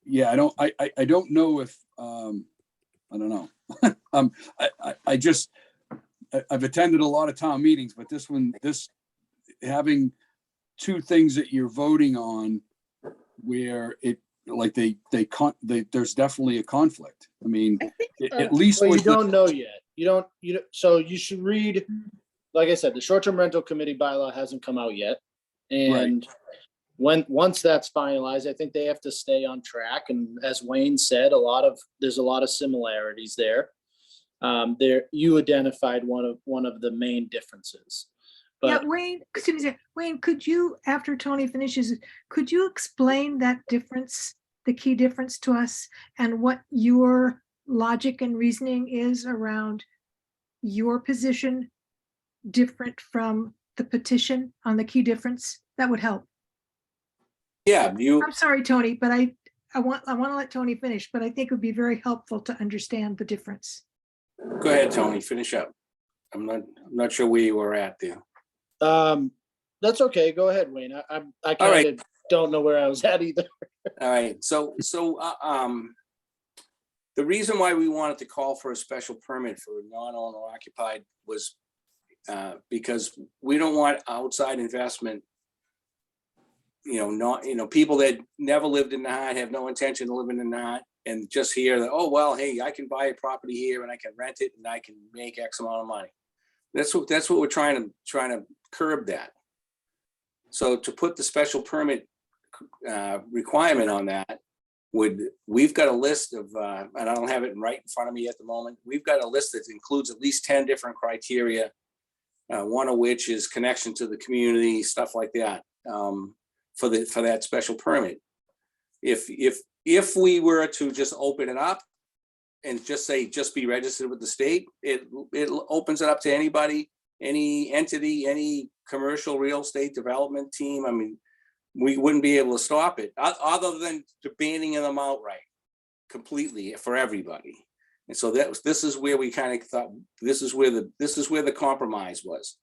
yeah, I don't know if I don't know. I've attended a lot of town meetings, but this having two things that you're voting on where there's definitely a conflict. I mean, at least well, you don't know yet. So you should read, like I said, the short-term rental committee bylaw hasn't come out yet. And once that's finalized, I think they have to stay on track. And as Wayne said, there's a lot of similarities there. You identified one of the main differences. But yeah, Wayne, excuse me, Wayne, could you, after Tony finishes, could you explain that difference, the key difference to us, and what your logic and reasoning is around your position different from the petition on the key difference? That would help. Yeah, I'm sorry, Tony, but I want to let Tony finish, but I think it would be very helpful to understand the difference. Go ahead, Tony, finish up. I'm not sure where you were at there. That's okay. Go ahead, Wayne. I kind of don't know where I was at either. All right. So the reason why we wanted to call for a special permit for non-owner occupied was because we don't want outside investment. People that never lived in Nahant, have no intention of living in Nahant, and just hear that, oh well, hey, I can buy a property here and I can rent it and I can make X amount of money. That's what we're trying to curb that. So to put the special permit requirement on that, we've got a list of, and I don't have it right in front of me at the moment. We've got a list that includes at least 10 different criteria, one of which is connection to the community, stuff like that, for that special permit. If we were to just open it up and just say, just be registered with the state, it opens it up to anybody, any entity, any commercial real estate development team. I mean, we wouldn't be able to stop it, other than to banning them outright, completely for everybody. And so this is where we kind of thought, this is where the compromise was.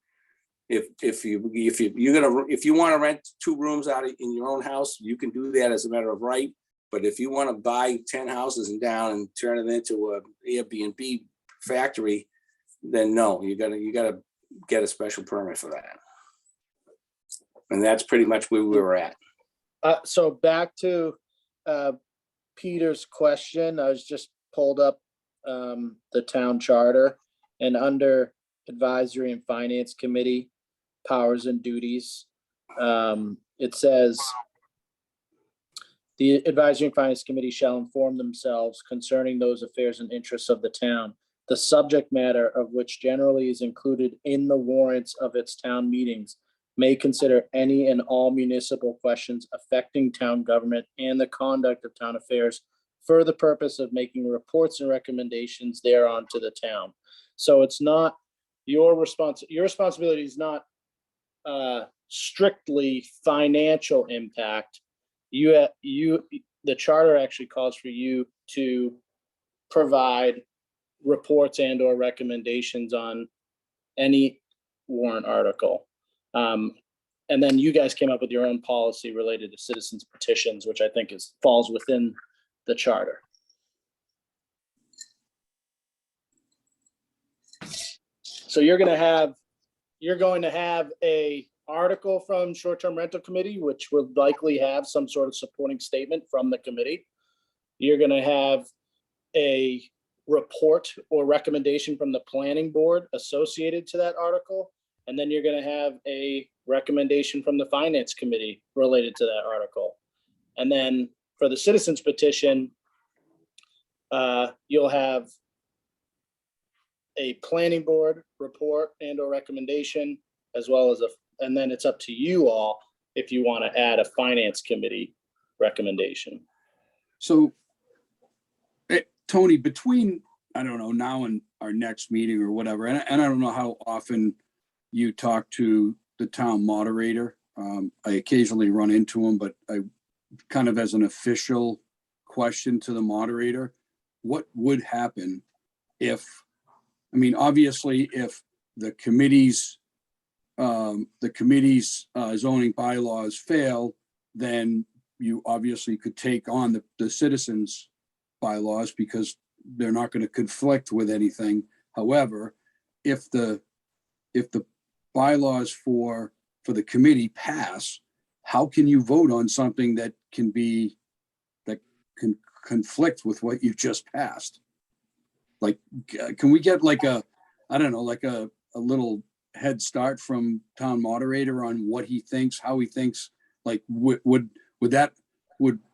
If you want to rent 2 rooms out in your own house, you can do that as a matter of right. But if you want to buy 10 houses in town and turn it into a Airbnb factory, then no, you gotta get a special permit for that. And that's pretty much where we were at. So back to Peter's question, I was just pulled up the town charter, and under advisory and finance committee powers and duties, it says the advisory and finance committee shall inform themselves concerning those affairs and interests of the town, the subject matter of which generally is included in the warrants of its town meetings, may consider any and all municipal questions affecting town government and the conduct of town affairs for the purpose of making reports and recommendations thereon to the town. So it's not your responsibility is not strictly financial impact. The charter actually calls for you to provide reports and or recommendations on any warrant article. And then you guys came up with your own policy related to citizens petitions, which I think falls within the charter. So you're going to have a article from short-term rental committee, which will likely have some sort of supporting statement from the committee. You're going to have a report or recommendation from the planning board associated to that article. And then you're going to have a recommendation from the finance committee related to that article. And then for the citizens petition, you'll have a planning board report and or recommendation, as well as and then it's up to you all if you want to add a finance committee recommendation. So, Tony, between, I don't know, now and our next meeting or whatever, and I don't know how often you talk to the town moderator. I occasionally run into him, but I kind of as an official question to the moderator, what would happen if, I mean, obviously, if the committee's zoning bylaws fail, then you obviously could take on the citizens' bylaws because they're not going to conflict with anything. However, if the bylaws for the committee pass, how can you vote on something that can conflict with what you just passed? Like, can we get like a little head start from town moderator on what he thinks, how he thinks, like would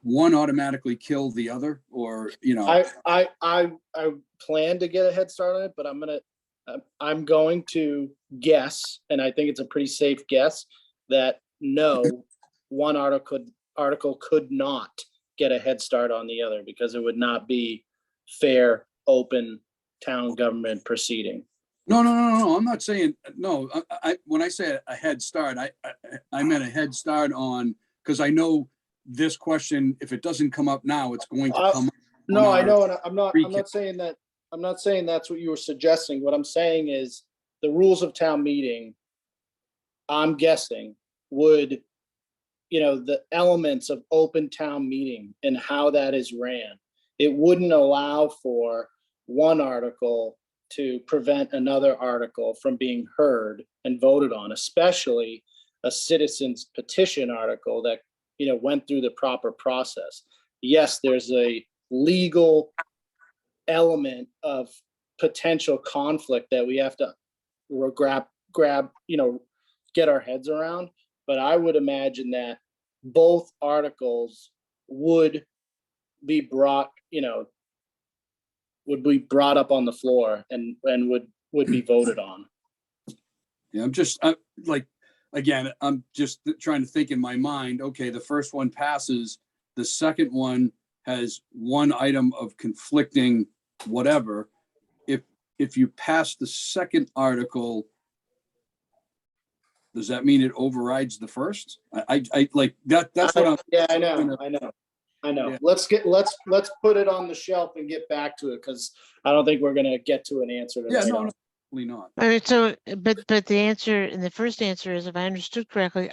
one automatically kill the other, or, you know? I plan to get a head start on it, but I'm going to guess, and I think it's a pretty safe guess, that no, one article could not get a head start on the other because it would not be fair, open town government proceeding. No. I'm not saying no. When I say a head start, I meant a head start on, because I know this question, if it doesn't come up now, it's going to come up. No, I know, and I'm not saying that. I'm not saying that's what you were suggesting. What I'm saying is the rules of town meeting, I'm guessing, would, the elements of open town meeting and how that is ran, it wouldn't allow for one article to prevent another article from being heard and voted on, especially a citizen's petition article that, went through the proper process. Yes, there's a legal element of potential conflict that we have to grab, get our heads around. But I would imagine that both articles would be brought up on the floor and would be voted on. Yeah, I'm just trying to think in my mind, okay, the first one passes, the second one has one item of conflicting whatever. If you pass the second article, Does that mean it overrides the first? I like that, that's what I'm. Yeah, I know. Yeah. Let's put it on the shelf and get back to it, because I don't think we're gonna get to an answer Yeah, tonight. no, probably not. All right, so, but the answer, and the first answer is, if I understood correctly,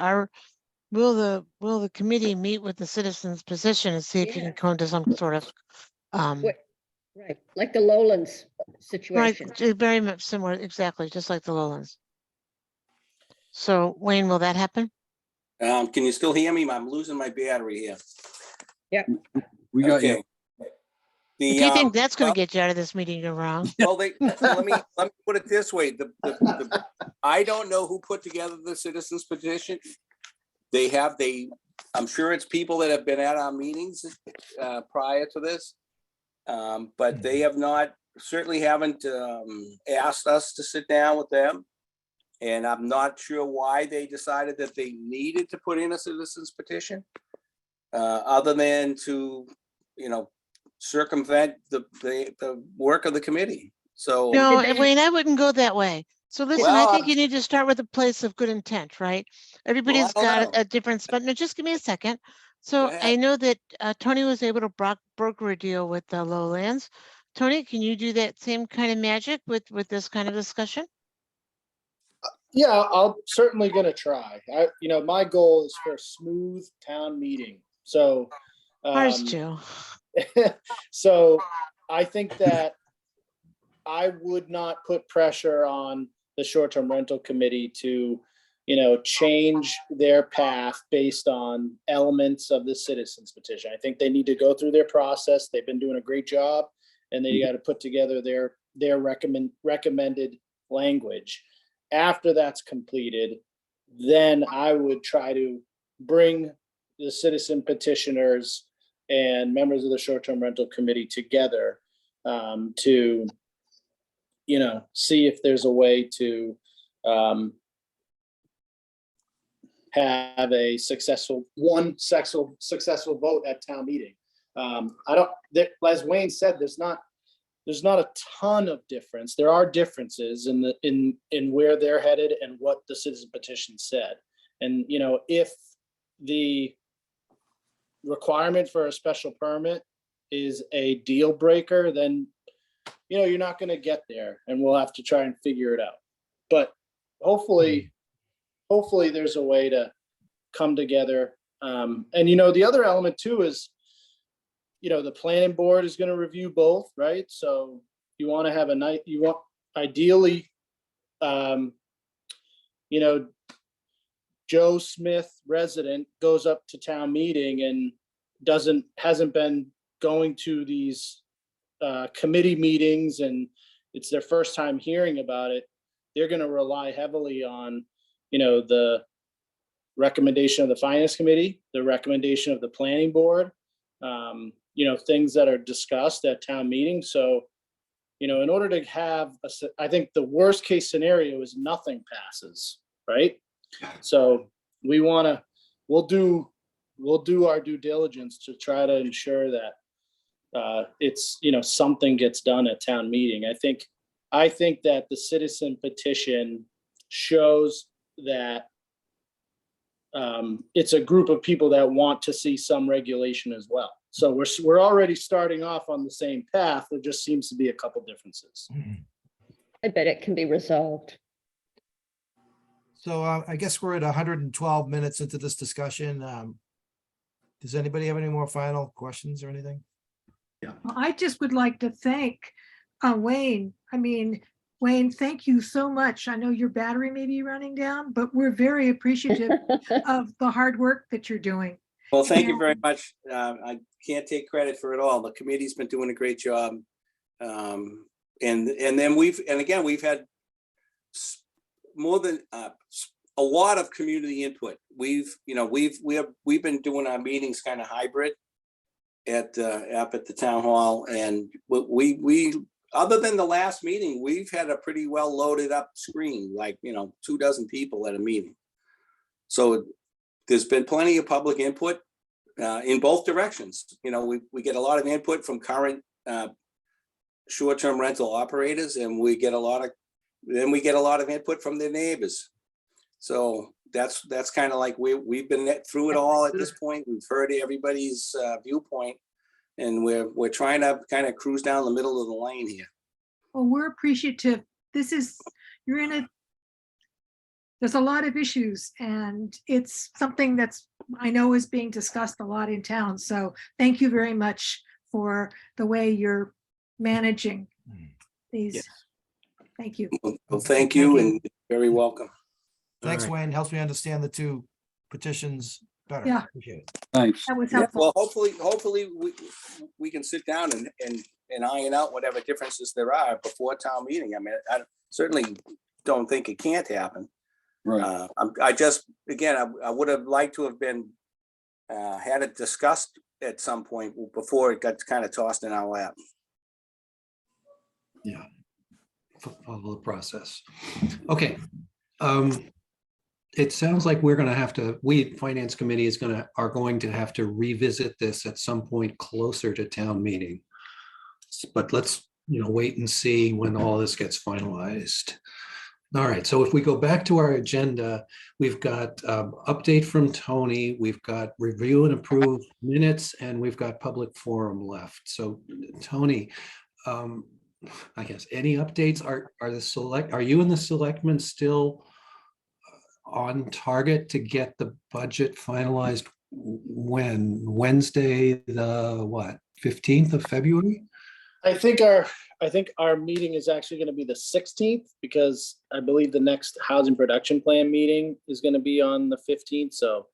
will the committee meet with the citizens' position and see if you can Yeah. come to some sort of, What- Right, like the Lowlands right, situation. very much similar, exactly, just like the Lowlands. So Wayne, will that happen? Can you still hear me? I'm losing my battery here. We got Okay. you. If you think that's gonna get you out of this meeting, you're wrong. Well, let me put it this way. I don't know who put together the citizens petition. I'm sure it's people that have been at our meetings prior to this. But they have not, certainly haven't asked us to sit down with them. And I'm not sure why they decided that they needed to put in a citizens petition. Other than to, circumvent the work of the committee. So. No, Did they- Wayne, I wouldn't go that way. So listen, I Well, think you need to start with a place of good intent, right? Everybody's don't got know. a different spot. No, just give me a second. So Go I ahead. know that Tony was able to broker a deal with the Lowlands. Tony, can you do that same kind of magic with this kind of discussion? Yeah, I'm certainly gonna try. My goal is for a smooth town meeting. So, Ours too. so I think that I would not put pressure on the short-term rental committee to, change their path based on elements of the citizens petition. I think they need to go through their process. They've been doing a great job, and they got to put together their recommended language. After that's completed, then I would try to bring the citizen petitioners and members of the short-term rental committee together to, see if there's a way to have a successful vote at town meeting. As Wayne said, there's not a ton of difference. There are differences in where they're headed and what the citizen petition said. And, if the requirement for a special permit is a deal breaker, then, you're not going to get there, and we'll have to try and figure it out. But hopefully there's a way to come together. And, the other element too is, the planning board is going to review both, right? So you want to have ideally, Joe Smith resident goes up to town meeting and hasn't been going to these committee meetings, and it's their first time hearing about it. They're going to rely heavily on, the recommendation of the finance committee, the recommendation of the planning board, things that are discussed at town meetings. So, in order to have, I think the worst case scenario is nothing passes, right? So we'll do our due diligence to try to ensure that it's, something gets done at town meeting. I think that the citizen petition shows that it's a group of people that want to see some regulation as well. So we're already starting off on the same path. There just seems to be a couple differences. I bet it can be resolved. So I guess we're at 112 minutes into this discussion. Does anybody have any more final questions or anything? I just would like to thank Wayne. Wayne, thank you so much. I know your battery may be running down, but we're very appreciative of the hard work that you're doing. Well, thank you very much. I can't take credit for it all. The committee's been doing a great job. And then we've had more than a lot of community input. We've been doing our meetings kind of hybrid up at the town hall, and we other than the last meeting, we've had a pretty well loaded up screen, like 24 people at a meeting. So there's been plenty of public input in both directions. We get a lot of input from current short-term rental operators, and we get a lot of input from their neighbors. So that's kind of like we've been through it all at this point. We've heard everybody's viewpoint, and we're trying to kind of cruise down the middle of the lane here. Well, we're appreciative. You're in a, there's a lot of issues, and it's something that's, I know, is being discussed a lot in town. So thank you very much for the way you're managing these. Yes. Thank you. Well, thank you, and very welcome. Thanks, All right. Wayne. Helps me understand the two petitions better. Yeah. Appreciate it. Thanks. That was Yeah, helpful. well, hopefully we can sit down and iron out whatever differences there are before town meeting. I mean, I certainly don't think it can't happen. Right. I just, again, I would have liked to have been, had it discussed at some point before it got kind of tossed in our lap. Yeah. Follow the process. Okay. It sounds like we're gonna have to, Finance Committee are going to have to revisit this at some point closer to town meeting. But let's, wait and see when all this gets finalized. All right, so if we go back to our agenda, we've got update from Tony, we've got review and approve minutes, and we've got public forum left. So Tony, I guess any updates are you and the selectmen still on target to get the budget finalized when? Wednesday, the what, 15th of February? I think our meeting is actually going to be the 16th, because I believe the next housing production plan meeting is going to be on the 15th. So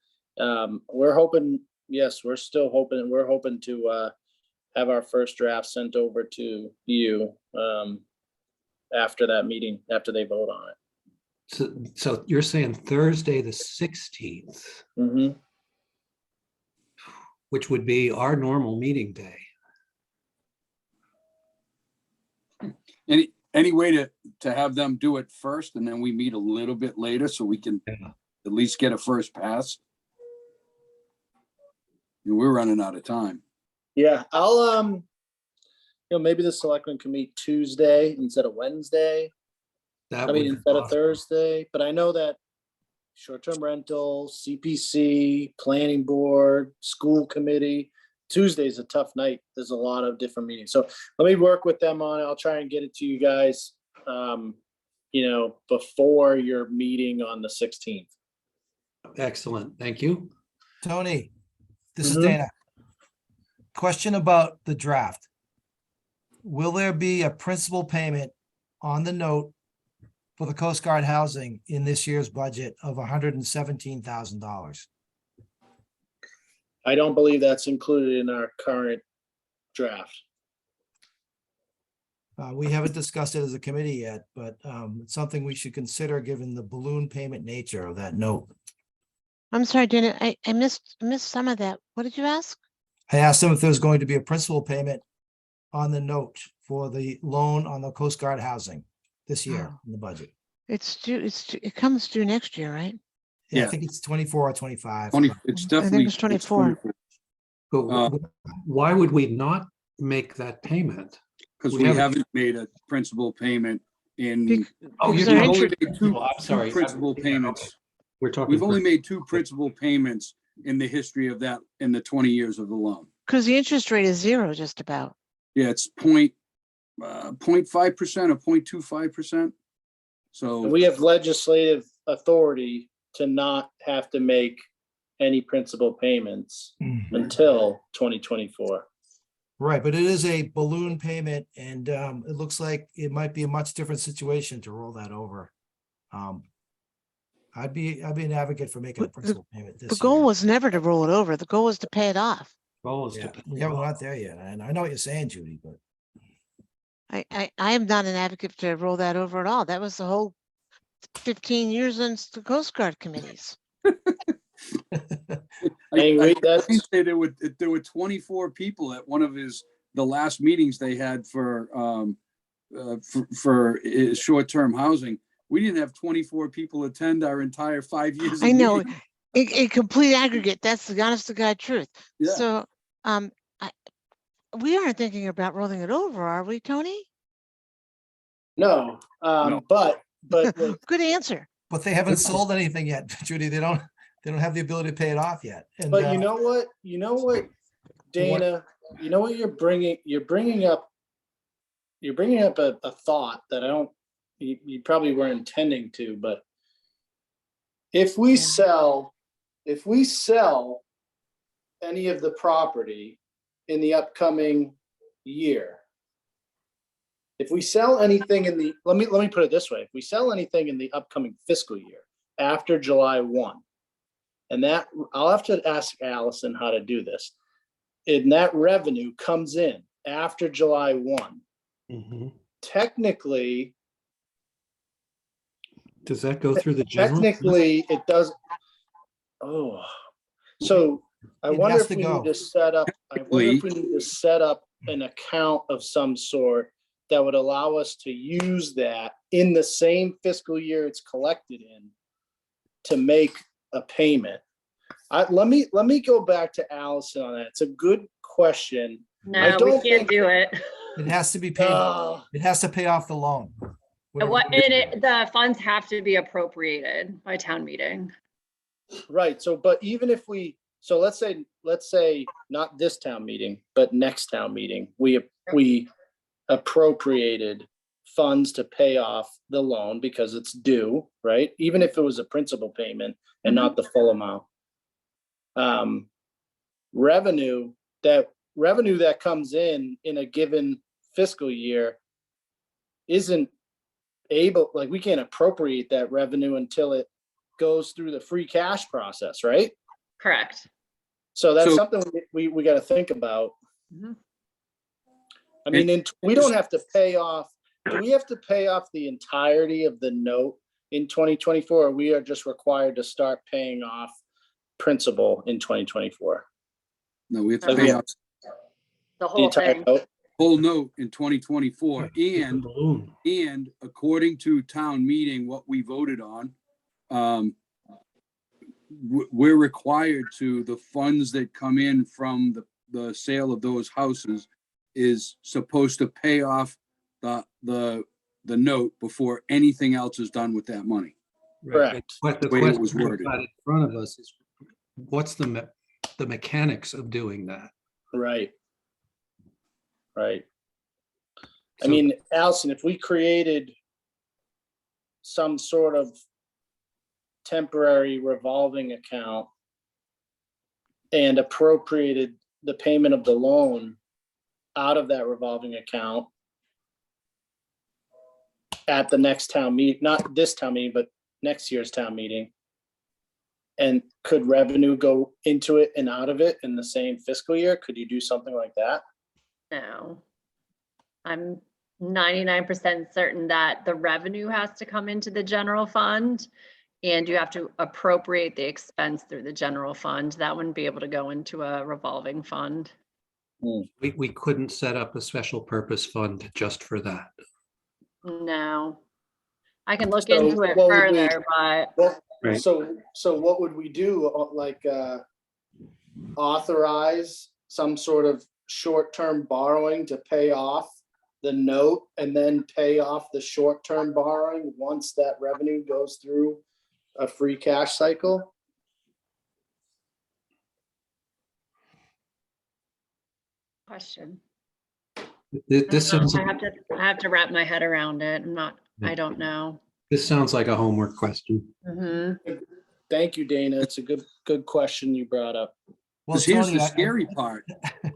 we're hoping, yes, we're hoping to have our first draft sent over to you after that meeting, after they vote on it. So you're saying Thursday, the 16th, Mm-hmm. which would be our normal meeting day. Any way to have them do it first and then we meet a little bit later so we can at least get a first pass? We're running out of time. Yeah, I'll maybe the selectmen can meet Tuesday instead of Wednesday. Instead of Thursday, but I know that short-term rental, CPC, planning board, school committee, Tuesday's a tough night. There's a lot of different meetings. So let me work with them on it. I'll try and get it to you guys, before your meeting on the 16th. Excellent, thank you. Tony, this is Mhm. Dana. Question about the draft. Will there be a principal payment on the note for the Coast Guard housing in this year's budget of $117,000? I don't believe that's included in our current draft. We haven't discussed it as a committee yet, but it's something we should consider given the balloon payment nature of that note. I'm sorry, Dana, I missed some of that. What did you ask? I asked them if there's going to be a principal payment on the note for the loan on the Coast Guard housing this year in the budget. It's due, it comes due next year, right? Yeah, I Yeah. think it's 24 or 25. It's I definitely. think it's 24. But why would we not make that payment? Because We we haven't- haven't made a principal payment in. Oh, Because you're our We've only interest- made two I'm sorry. principal Yeah, payments. okay. We're talking. We've only made two principal payments in the history of that, in the 20 years of the loan. Because the interest rate is zero, just about. Yeah, it's 0.5% or 0.25%. So. And we have legislative authority to not have to make any principal payments until 2024. Right, but it is a balloon payment and it looks like it might be a much different situation to roll that over. I'd be an advocate for making a But principal payment this The goal year. was never to roll it over. The goal was to pay it off. Yeah, we haven't got there yet. And I know what you're saying, Judy, but I am not an advocate to roll that over at all. That was the whole 15 years in the Coast Guard committees. Anyway, I think there were 24 people at one of the last meetings they had for short-term housing. We didn't have 24 people attend our entire 5 years. I of know, meetings. a complete aggregate. That's the honest to God truth. Yeah. So, we aren't thinking about rolling it over, are we, Tony? No, No. but Good answer. but they haven't sold anything yet, Judy. They don't have the ability to pay it off yet. And, But you know what, Dana, you know what you're bringing up a thought that you probably weren't intending to, but if we sell any of the property in the upcoming year, if we sell anything let me put it this way, if we sell anything in the upcoming fiscal year after July 1, and that I'll have to ask Allison how to do this, and that revenue comes in after July 1, technically, does that go through the general? technically it does. Oh, so I wonder if we need to set up, an account of some sort that would allow us to use that in the same fiscal year it's collected in to make a payment. Let me go back to Allison on that. It's a good question. No, we can't do it. it has to be paid. It has to pay off the loan. The funds have to be appropriated by town meeting. Right. So, but even if let's say not this town meeting, but next town meeting, we appropriated funds to pay off the loan because it's due, right? Even if it was a principal payment and not the full amount. Revenue that comes in a given fiscal year isn't able, like, we can't appropriate that revenue until it goes through the free cash process, right? Correct. So that's something we got to think about. I mean, we don't have to pay off. Do we have to pay off the entirety of the note in 2024? Or we are just required to start paying off principal in 2024? No, we have to pay off the whole thing. Whole note in 2024. And according to town meeting, what we voted on, we're required to, the funds that come in from the sale of those houses is supposed to pay off the note before anything else is done with that money. Correct. But the question we've got in front of us is, what's the mechanics of doing that? Right. I mean, Allison, if we created some sort of temporary revolving account and appropriated the payment of the loan out of that revolving account at the next town meeting, not this town meeting, but next year's town meeting, and could revenue go into it and out of it in the same fiscal year? Could you do something like that? No. I'm 99% certain that the revenue has to come into the general fund and you have to appropriate the expense through the general fund. That wouldn't be able to go into a revolving fund. We couldn't set up a special purpose fund just for that. No. I can look into it further, but. Right. So what would we do? Like authorize some sort of short-term borrowing to pay off the note and then pay off the short-term borrowing once that revenue goes through a free cash cycle? Question. This sounds, I have to wrap my head around it. I don't know. this sounds like a homework question. Thank you, Dana. It's a good question you brought up. Well, Here's Tony, the scary part.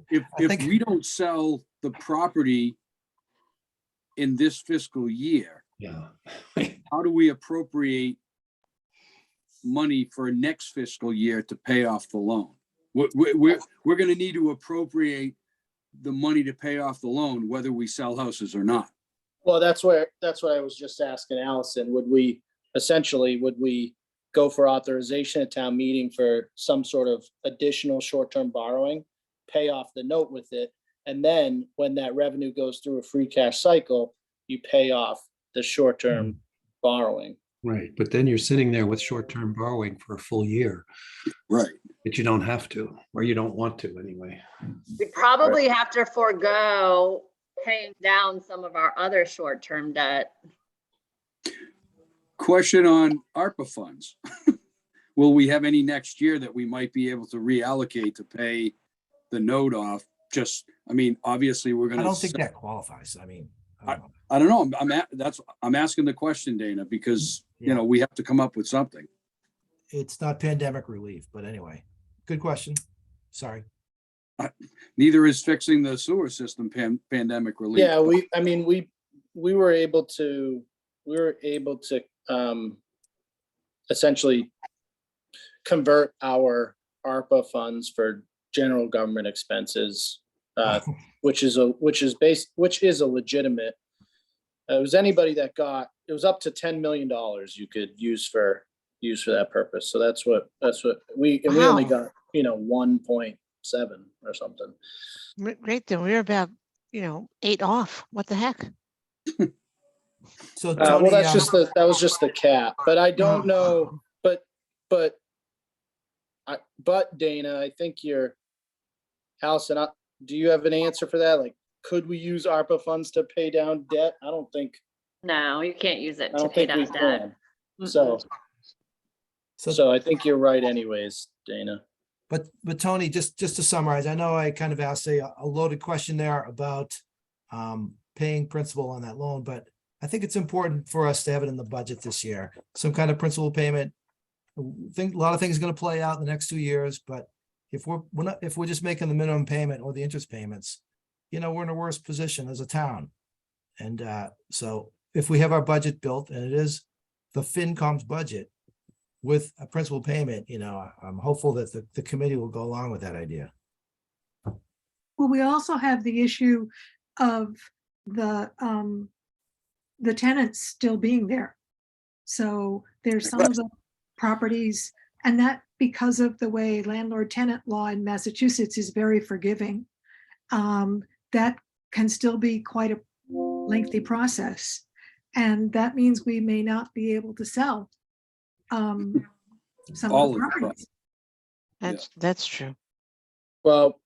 If we don't sell the property in this fiscal year, how do we appropriate money for next fiscal year to pay off the loan? We're going to need to appropriate the money to pay off the loan, whether we sell houses or not. Well, that's what I was just asking Allison. Would we go for authorization at town meeting for some sort of additional short-term borrowing, pay off the note with it, and then when that revenue goes through a free cash cycle, you pay off the short-term borrowing? Right, but then you're sitting there with short-term borrowing for a full year. Right. But you don't have to, or you don't want to anyway. We probably have to forego paying down some of our other short-term debt. Question on ARPA funds. Will we have any next year that we might be able to reallocate to pay the note off? Just, I mean, obviously, we're I gonna. don't think that qualifies. I mean, I don't know. I don't know. I'm asking the question, Dana, because, you know, we have to come up with something. It's not pandemic relief, but anyway, good question. Sorry. Neither is fixing the sewer system pandemic relief. Yeah, I mean, we were able to, essentially convert our ARPA funds for general government expenses, which is a legitimate. It was anybody that it was up to $10 million you could use for that purpose. So that's what we only Wow. got, 1.7 or something. Great, then we're about, 8 off. What the heck? So Well, Tony, that was just the cap, but I don't know, but Dana, I think Allison, do you have an answer for that? Like, could we use ARPA funds to pay down debt? I don't think. No, you can't use it I to don't pay think we down debt. can. So I think you're right anyways, Dana. But Tony, just to summarize, I know I kind of asked a loaded question there about paying principal on that loan, but I think it's important for us to have it in the budget this year. Some kind of principal payment. I think a lot of things are going to play out in the next 2 years, but if we're just making the minimum payment or the interest payments, we're in a worse position as a town. And so if we have our budget built, and it is the FinCom's budget with a principal payment, I'm hopeful that the committee will go along with that idea. Well, we also have the issue of the tenants still being there. So there's some of the properties, and that because of the way landlord-tenant law in Massachusetts is very forgiving, that can still be quite a lengthy process. And that means we may not be able to sell some All of of the the properties. That's true. Well,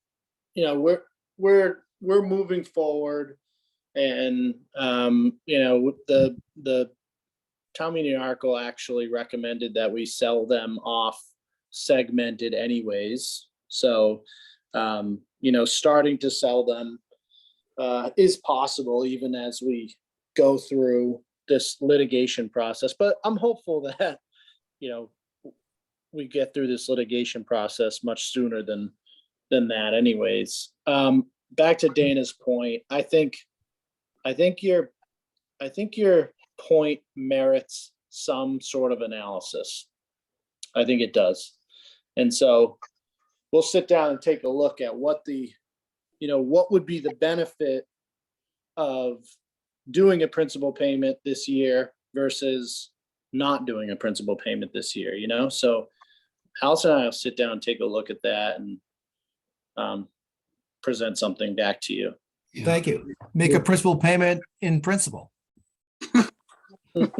we're moving forward, and the town meeting article actually recommended that we sell them off segmented anyways. So, starting to sell them is possible even as we go through this litigation process. But I'm hopeful that, we get through this litigation process much sooner than that anyways. Back to Dana's point, I think your point merits some sort of analysis. I think it does. And so we'll sit down and take a look at what would be the benefit of doing a principal payment this year versus not doing a principal payment this year, So Allison and I will sit down and take a look at that and present something back to you. Thank you. Make a principal payment in principle. But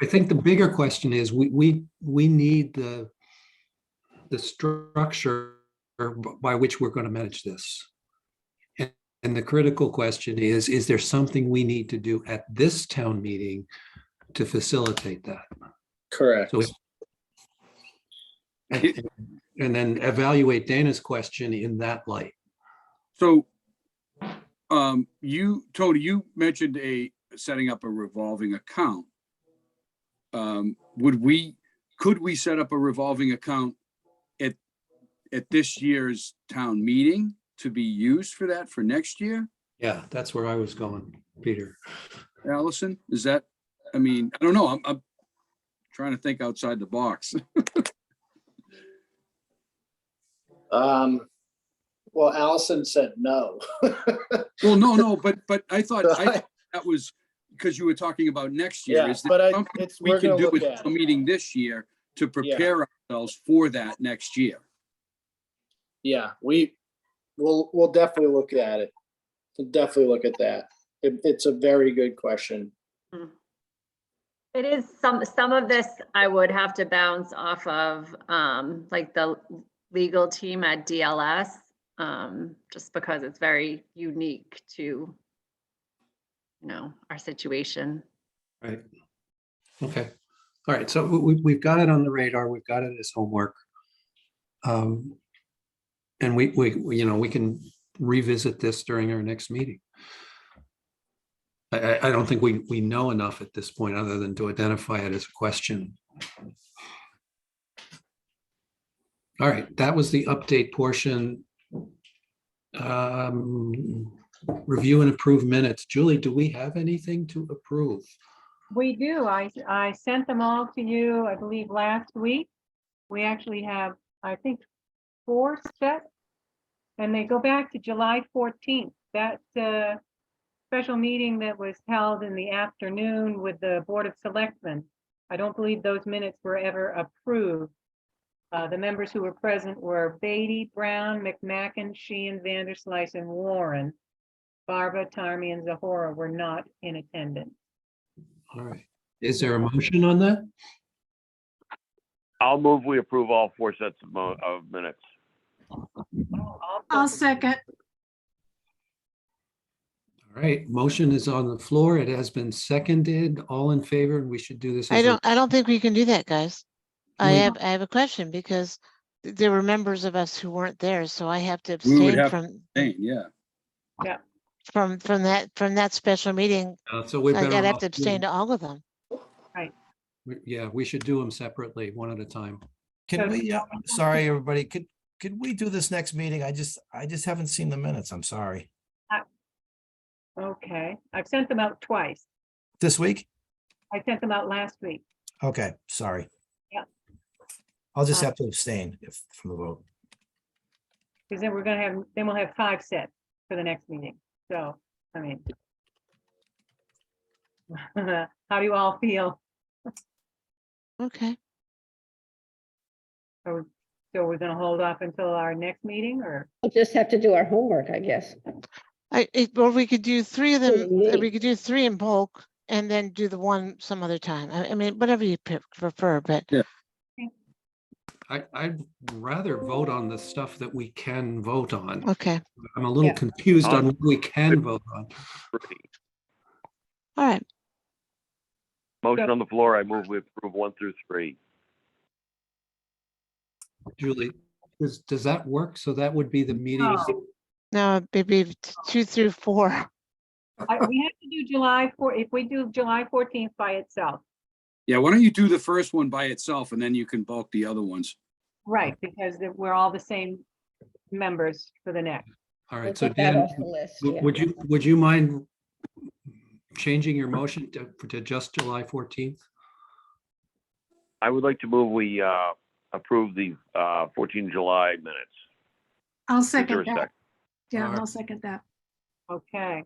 I think the bigger question is we need the structure by which we're going to manage this. And the critical question is there something we need to do at this town meeting to facilitate that? Correct. So and then evaluate Dana's question in that light. So, Tony, you mentioned setting up a revolving account. Could we set up a revolving account at this year's town meeting to be used for that for next year? Yeah, that's where I was going, Peter. Allison, I don't know. I'm trying to think outside the box. Well, Allison said no. Well, no, but I thought that was because you were talking about next year. Yeah, Is there something we we're can gonna do look with at the it. meeting this year to prepare ourselves for that next year? Yeah, we'll definitely look at it. We'll definitely look at that. It's a very good question. It is some of this I would have to bounce off of like the legal team at DLS, just because it's very unique to our situation. Right. Okay, all right, so we've got it on the radar, we've got it as homework. And we can revisit this during our next meeting. I don't think we know enough at this point, other than to identify it as a question. All right, that was the update portion. Review and approve minutes. Julie, do we have anything to approve? We do. I sent them all to you, I believe, last week. We actually have, I think, 4 sets. And they go back to July 14th. That special meeting that was held in the afternoon with the Board of Selectmen. I don't believe those minutes were ever approved. The members who were present were Beatty, Brown, McMacken, Sheehan, Vanderslice, and Warren. Barba, Tarmy, and Zahora were not in attendance. All right, is there a motion on that? I'll move we approve all 4 sets of minutes. I'll second. All right, motion is on the floor. It has been seconded. All in favor, and we should do this. I don't think we can do that, guys. I We- have a question because there were members of us who weren't there, so I have to We would abstain have from Yeah, from that special meeting. So we're I'd better have off. to abstain to all of them. Yeah, we should do them separately, one at a time. Can we, sorry, everybody, could we do this next meeting? I just haven't seen the minutes. I'm sorry. Okay, I've sent them out twice. This week? I sent them out last week. Okay, sorry. Yeah. I'll just have to abstain from the vote. Because then we'll have 5 sets for the next meeting. So, I mean. How do you all feel? Okay. So we're gonna hold off until our next meeting, or? We'll just have to do our homework, I guess. Or we could do 3 of them. Including me. We could do 3 in bulk and then do the one some other time. I mean, whatever you prefer, but Yeah. I'd rather vote on the stuff that we can vote on. okay. I'm a little Yeah. confused on what we can vote on. All right. Motion on the floor, I move we approve 1 through 3. Julie, does that work? So that would be the meetings. No, maybe 2 through 4. We have to do July 4, if we do July 14th by itself. yeah. Why don't you do the first one by itself and then you can bulk the other ones? Right, because we're all the same members for the next. All We'll right, so get that Dan, off the list, yeah. would you mind changing your motion to just July 14th? I would like to move we approve the 14 July minutes. I'll Is there second a that. second? Yeah, All right. I'll second that. Okay,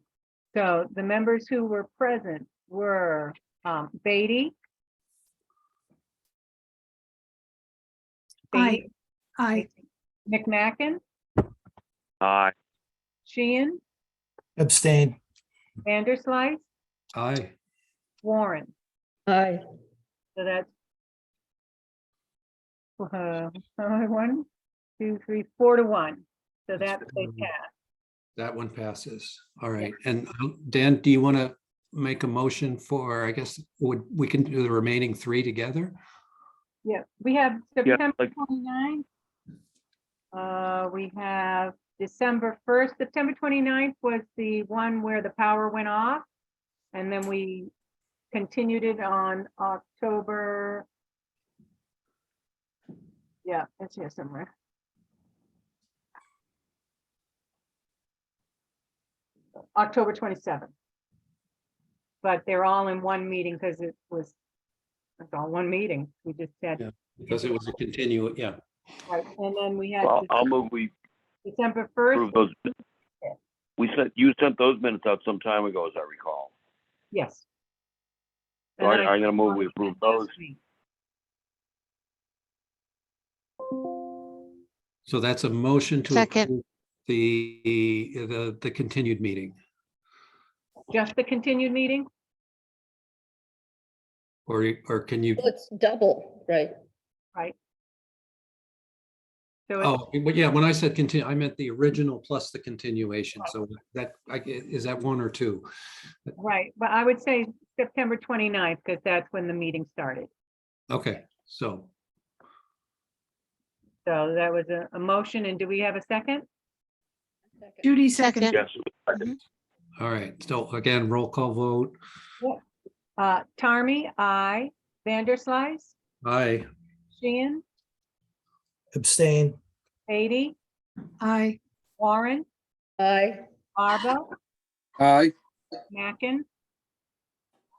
so the members who were present were Beatty. Aye. Aye. McMacken, Aye. Sheehan, Abstain. Vanderslice, Aye. Warren. Aye. So that's 1, 2, 3, 4 to 1. So that they pass. That one passes. All right. And Dan, do you want to make a motion for, I guess, we can do the remaining 3 together? Yeah, we have Yeah, September like- 29th. We have December 1st. September 29th was the one where the power went off. And then we continued it on October. Yeah, it's here somewhere. October 27th. But they're all in one meeting because it's all one meeting. We just had. Yeah. Because it was a continue, yeah. Right, and then we had Well, I'll move we December 1st. approve those. You sent those minutes out some time ago, as I recall. Yes. So And then I'm gonna move we approve those. last week. So that's a motion to Second. approve the continued meeting, Just the continued meeting? or can you? Well, it's double, right? Right. So it's, Oh, but yeah, when I said continue, I meant the original plus the continuation. So that, is that 1 or 2? right, but I would say September 29th, because that's when the meeting started. Okay, so So that was a motion, and do we have a second? Judy Second. second. Yes. all right, so again, roll call vote. Tarmy, aye. Vanderslice, Aye. Sheehan, Abstain. Beatty, Aye. Warren, Aye. Barba, Aye. Mackin,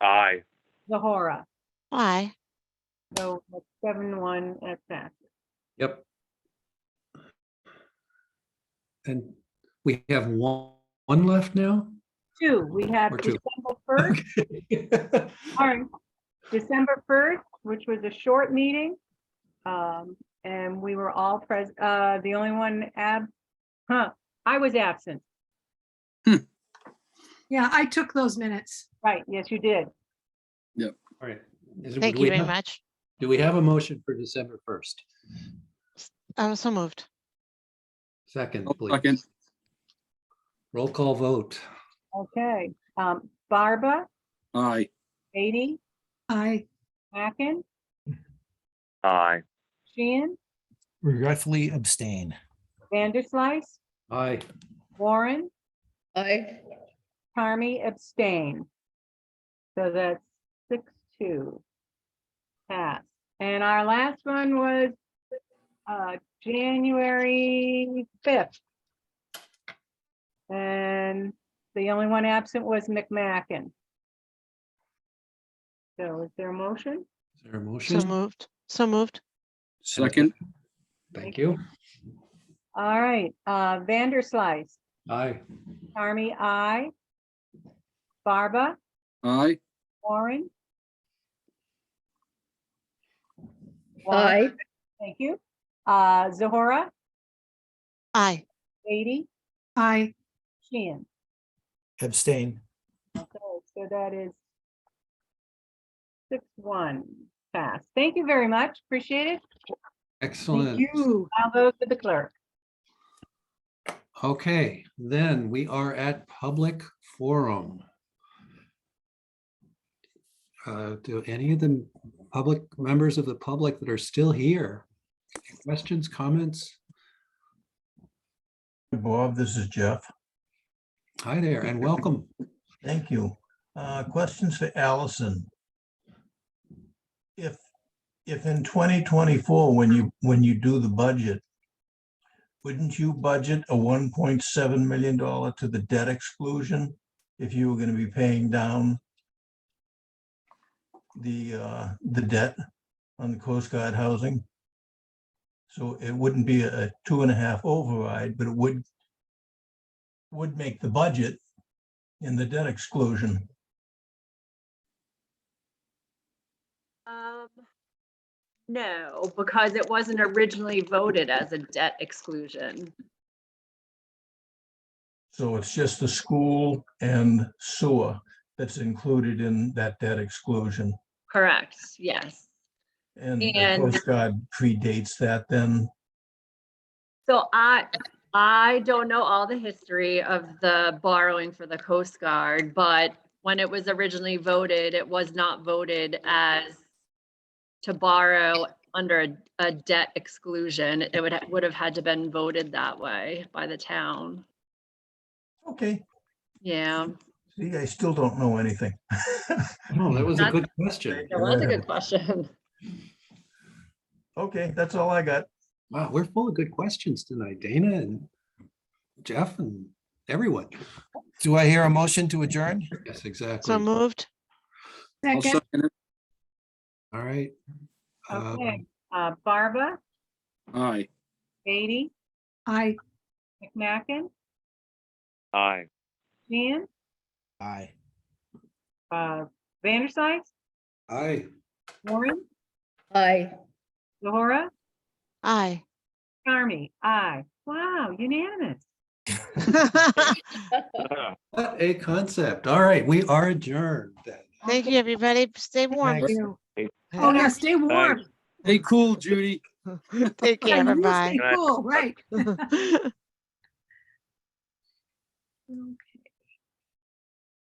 Aye. Zahora. Aye. So that's 7-1 at that. Yep. And we have one left now? Two, we have Or two. December 1st. Okay. All right, December 1st, which was a short meeting. And we were all present, the only one I was absent, Yeah, I took those minutes. right, yes, you did. All right. Thank you very much. Do we have a motion for December 1st? So moved. Second, I'll please. second. Roll call vote. Okay, Barba, Aye. Beatty, Aye. Mackin, Aye. Sheehan, Regretfully abstain. Vanderslice, Aye. Warren, Aye. Tarmy abstain. So that's 6-2. Pass. And our last one was January 5th. And the only one absent was McMacken. So is there a motion? Is there a So motion? moved. So moved. Second. Thank you. All right, Vanderslice, Aye. Tarmy, aye. Barba, Aye. Warren. Aye. Thank you. Zahora, Aye. Beatty, Aye. Sheehan. Abstain. Okay, so that is 6-1 pass. Thank you very much. Appreciate it. Excellent. You. I'll go to the clerk. Okay, then we are at public forum. Do any of the public members of the public that are still here, questions, comments? Bob, this is Jeff. Hi there and welcome. Thank you. Questions for Allison. If in 2024, when you do the budget, wouldn't you budget a $1.7 million to the debt exclusion if you were going to be paying down the debt on the Coast Guard housing? So it wouldn't be a 2.5 override, but it would make the budget in the debt exclusion. No, because it wasn't originally voted as a debt exclusion. So it's just the school and sewer that's included in that debt exclusion. Correct, yes. And the And- Coast Guard predates that then. So I don't know all the history of the borrowing for the Coast Guard, but when it was originally voted, it was not voted as to borrow under a debt exclusion. It would have had to been voted that way by the town. Okay, Yeah, see, I still don't know anything. Oh, that was a That's- good question. that was a good question. Okay, that's all I got. Wow, we're full of good questions tonight, Dana and Jeff and everyone. Do I hear a motion to adjourn? Yes, exactly. So moved. I'll Second. second it. All right. Okay, Barba, Aye. Beatty, Aye. McMacken, Aye. Sheehan, Aye. Vanderslice, Aye. Warren, Aye. Zahora, Aye. Tarmy, aye. Wow, unanimous. What a concept. All right, we are adjourned then. Thank you, everybody. Stay warm. Thank you. Oh, yeah, stay warm. Thanks. Hey, cool, Judy. Take Yeah, care. you Bye-bye. stay cool, right. Bye. Okay.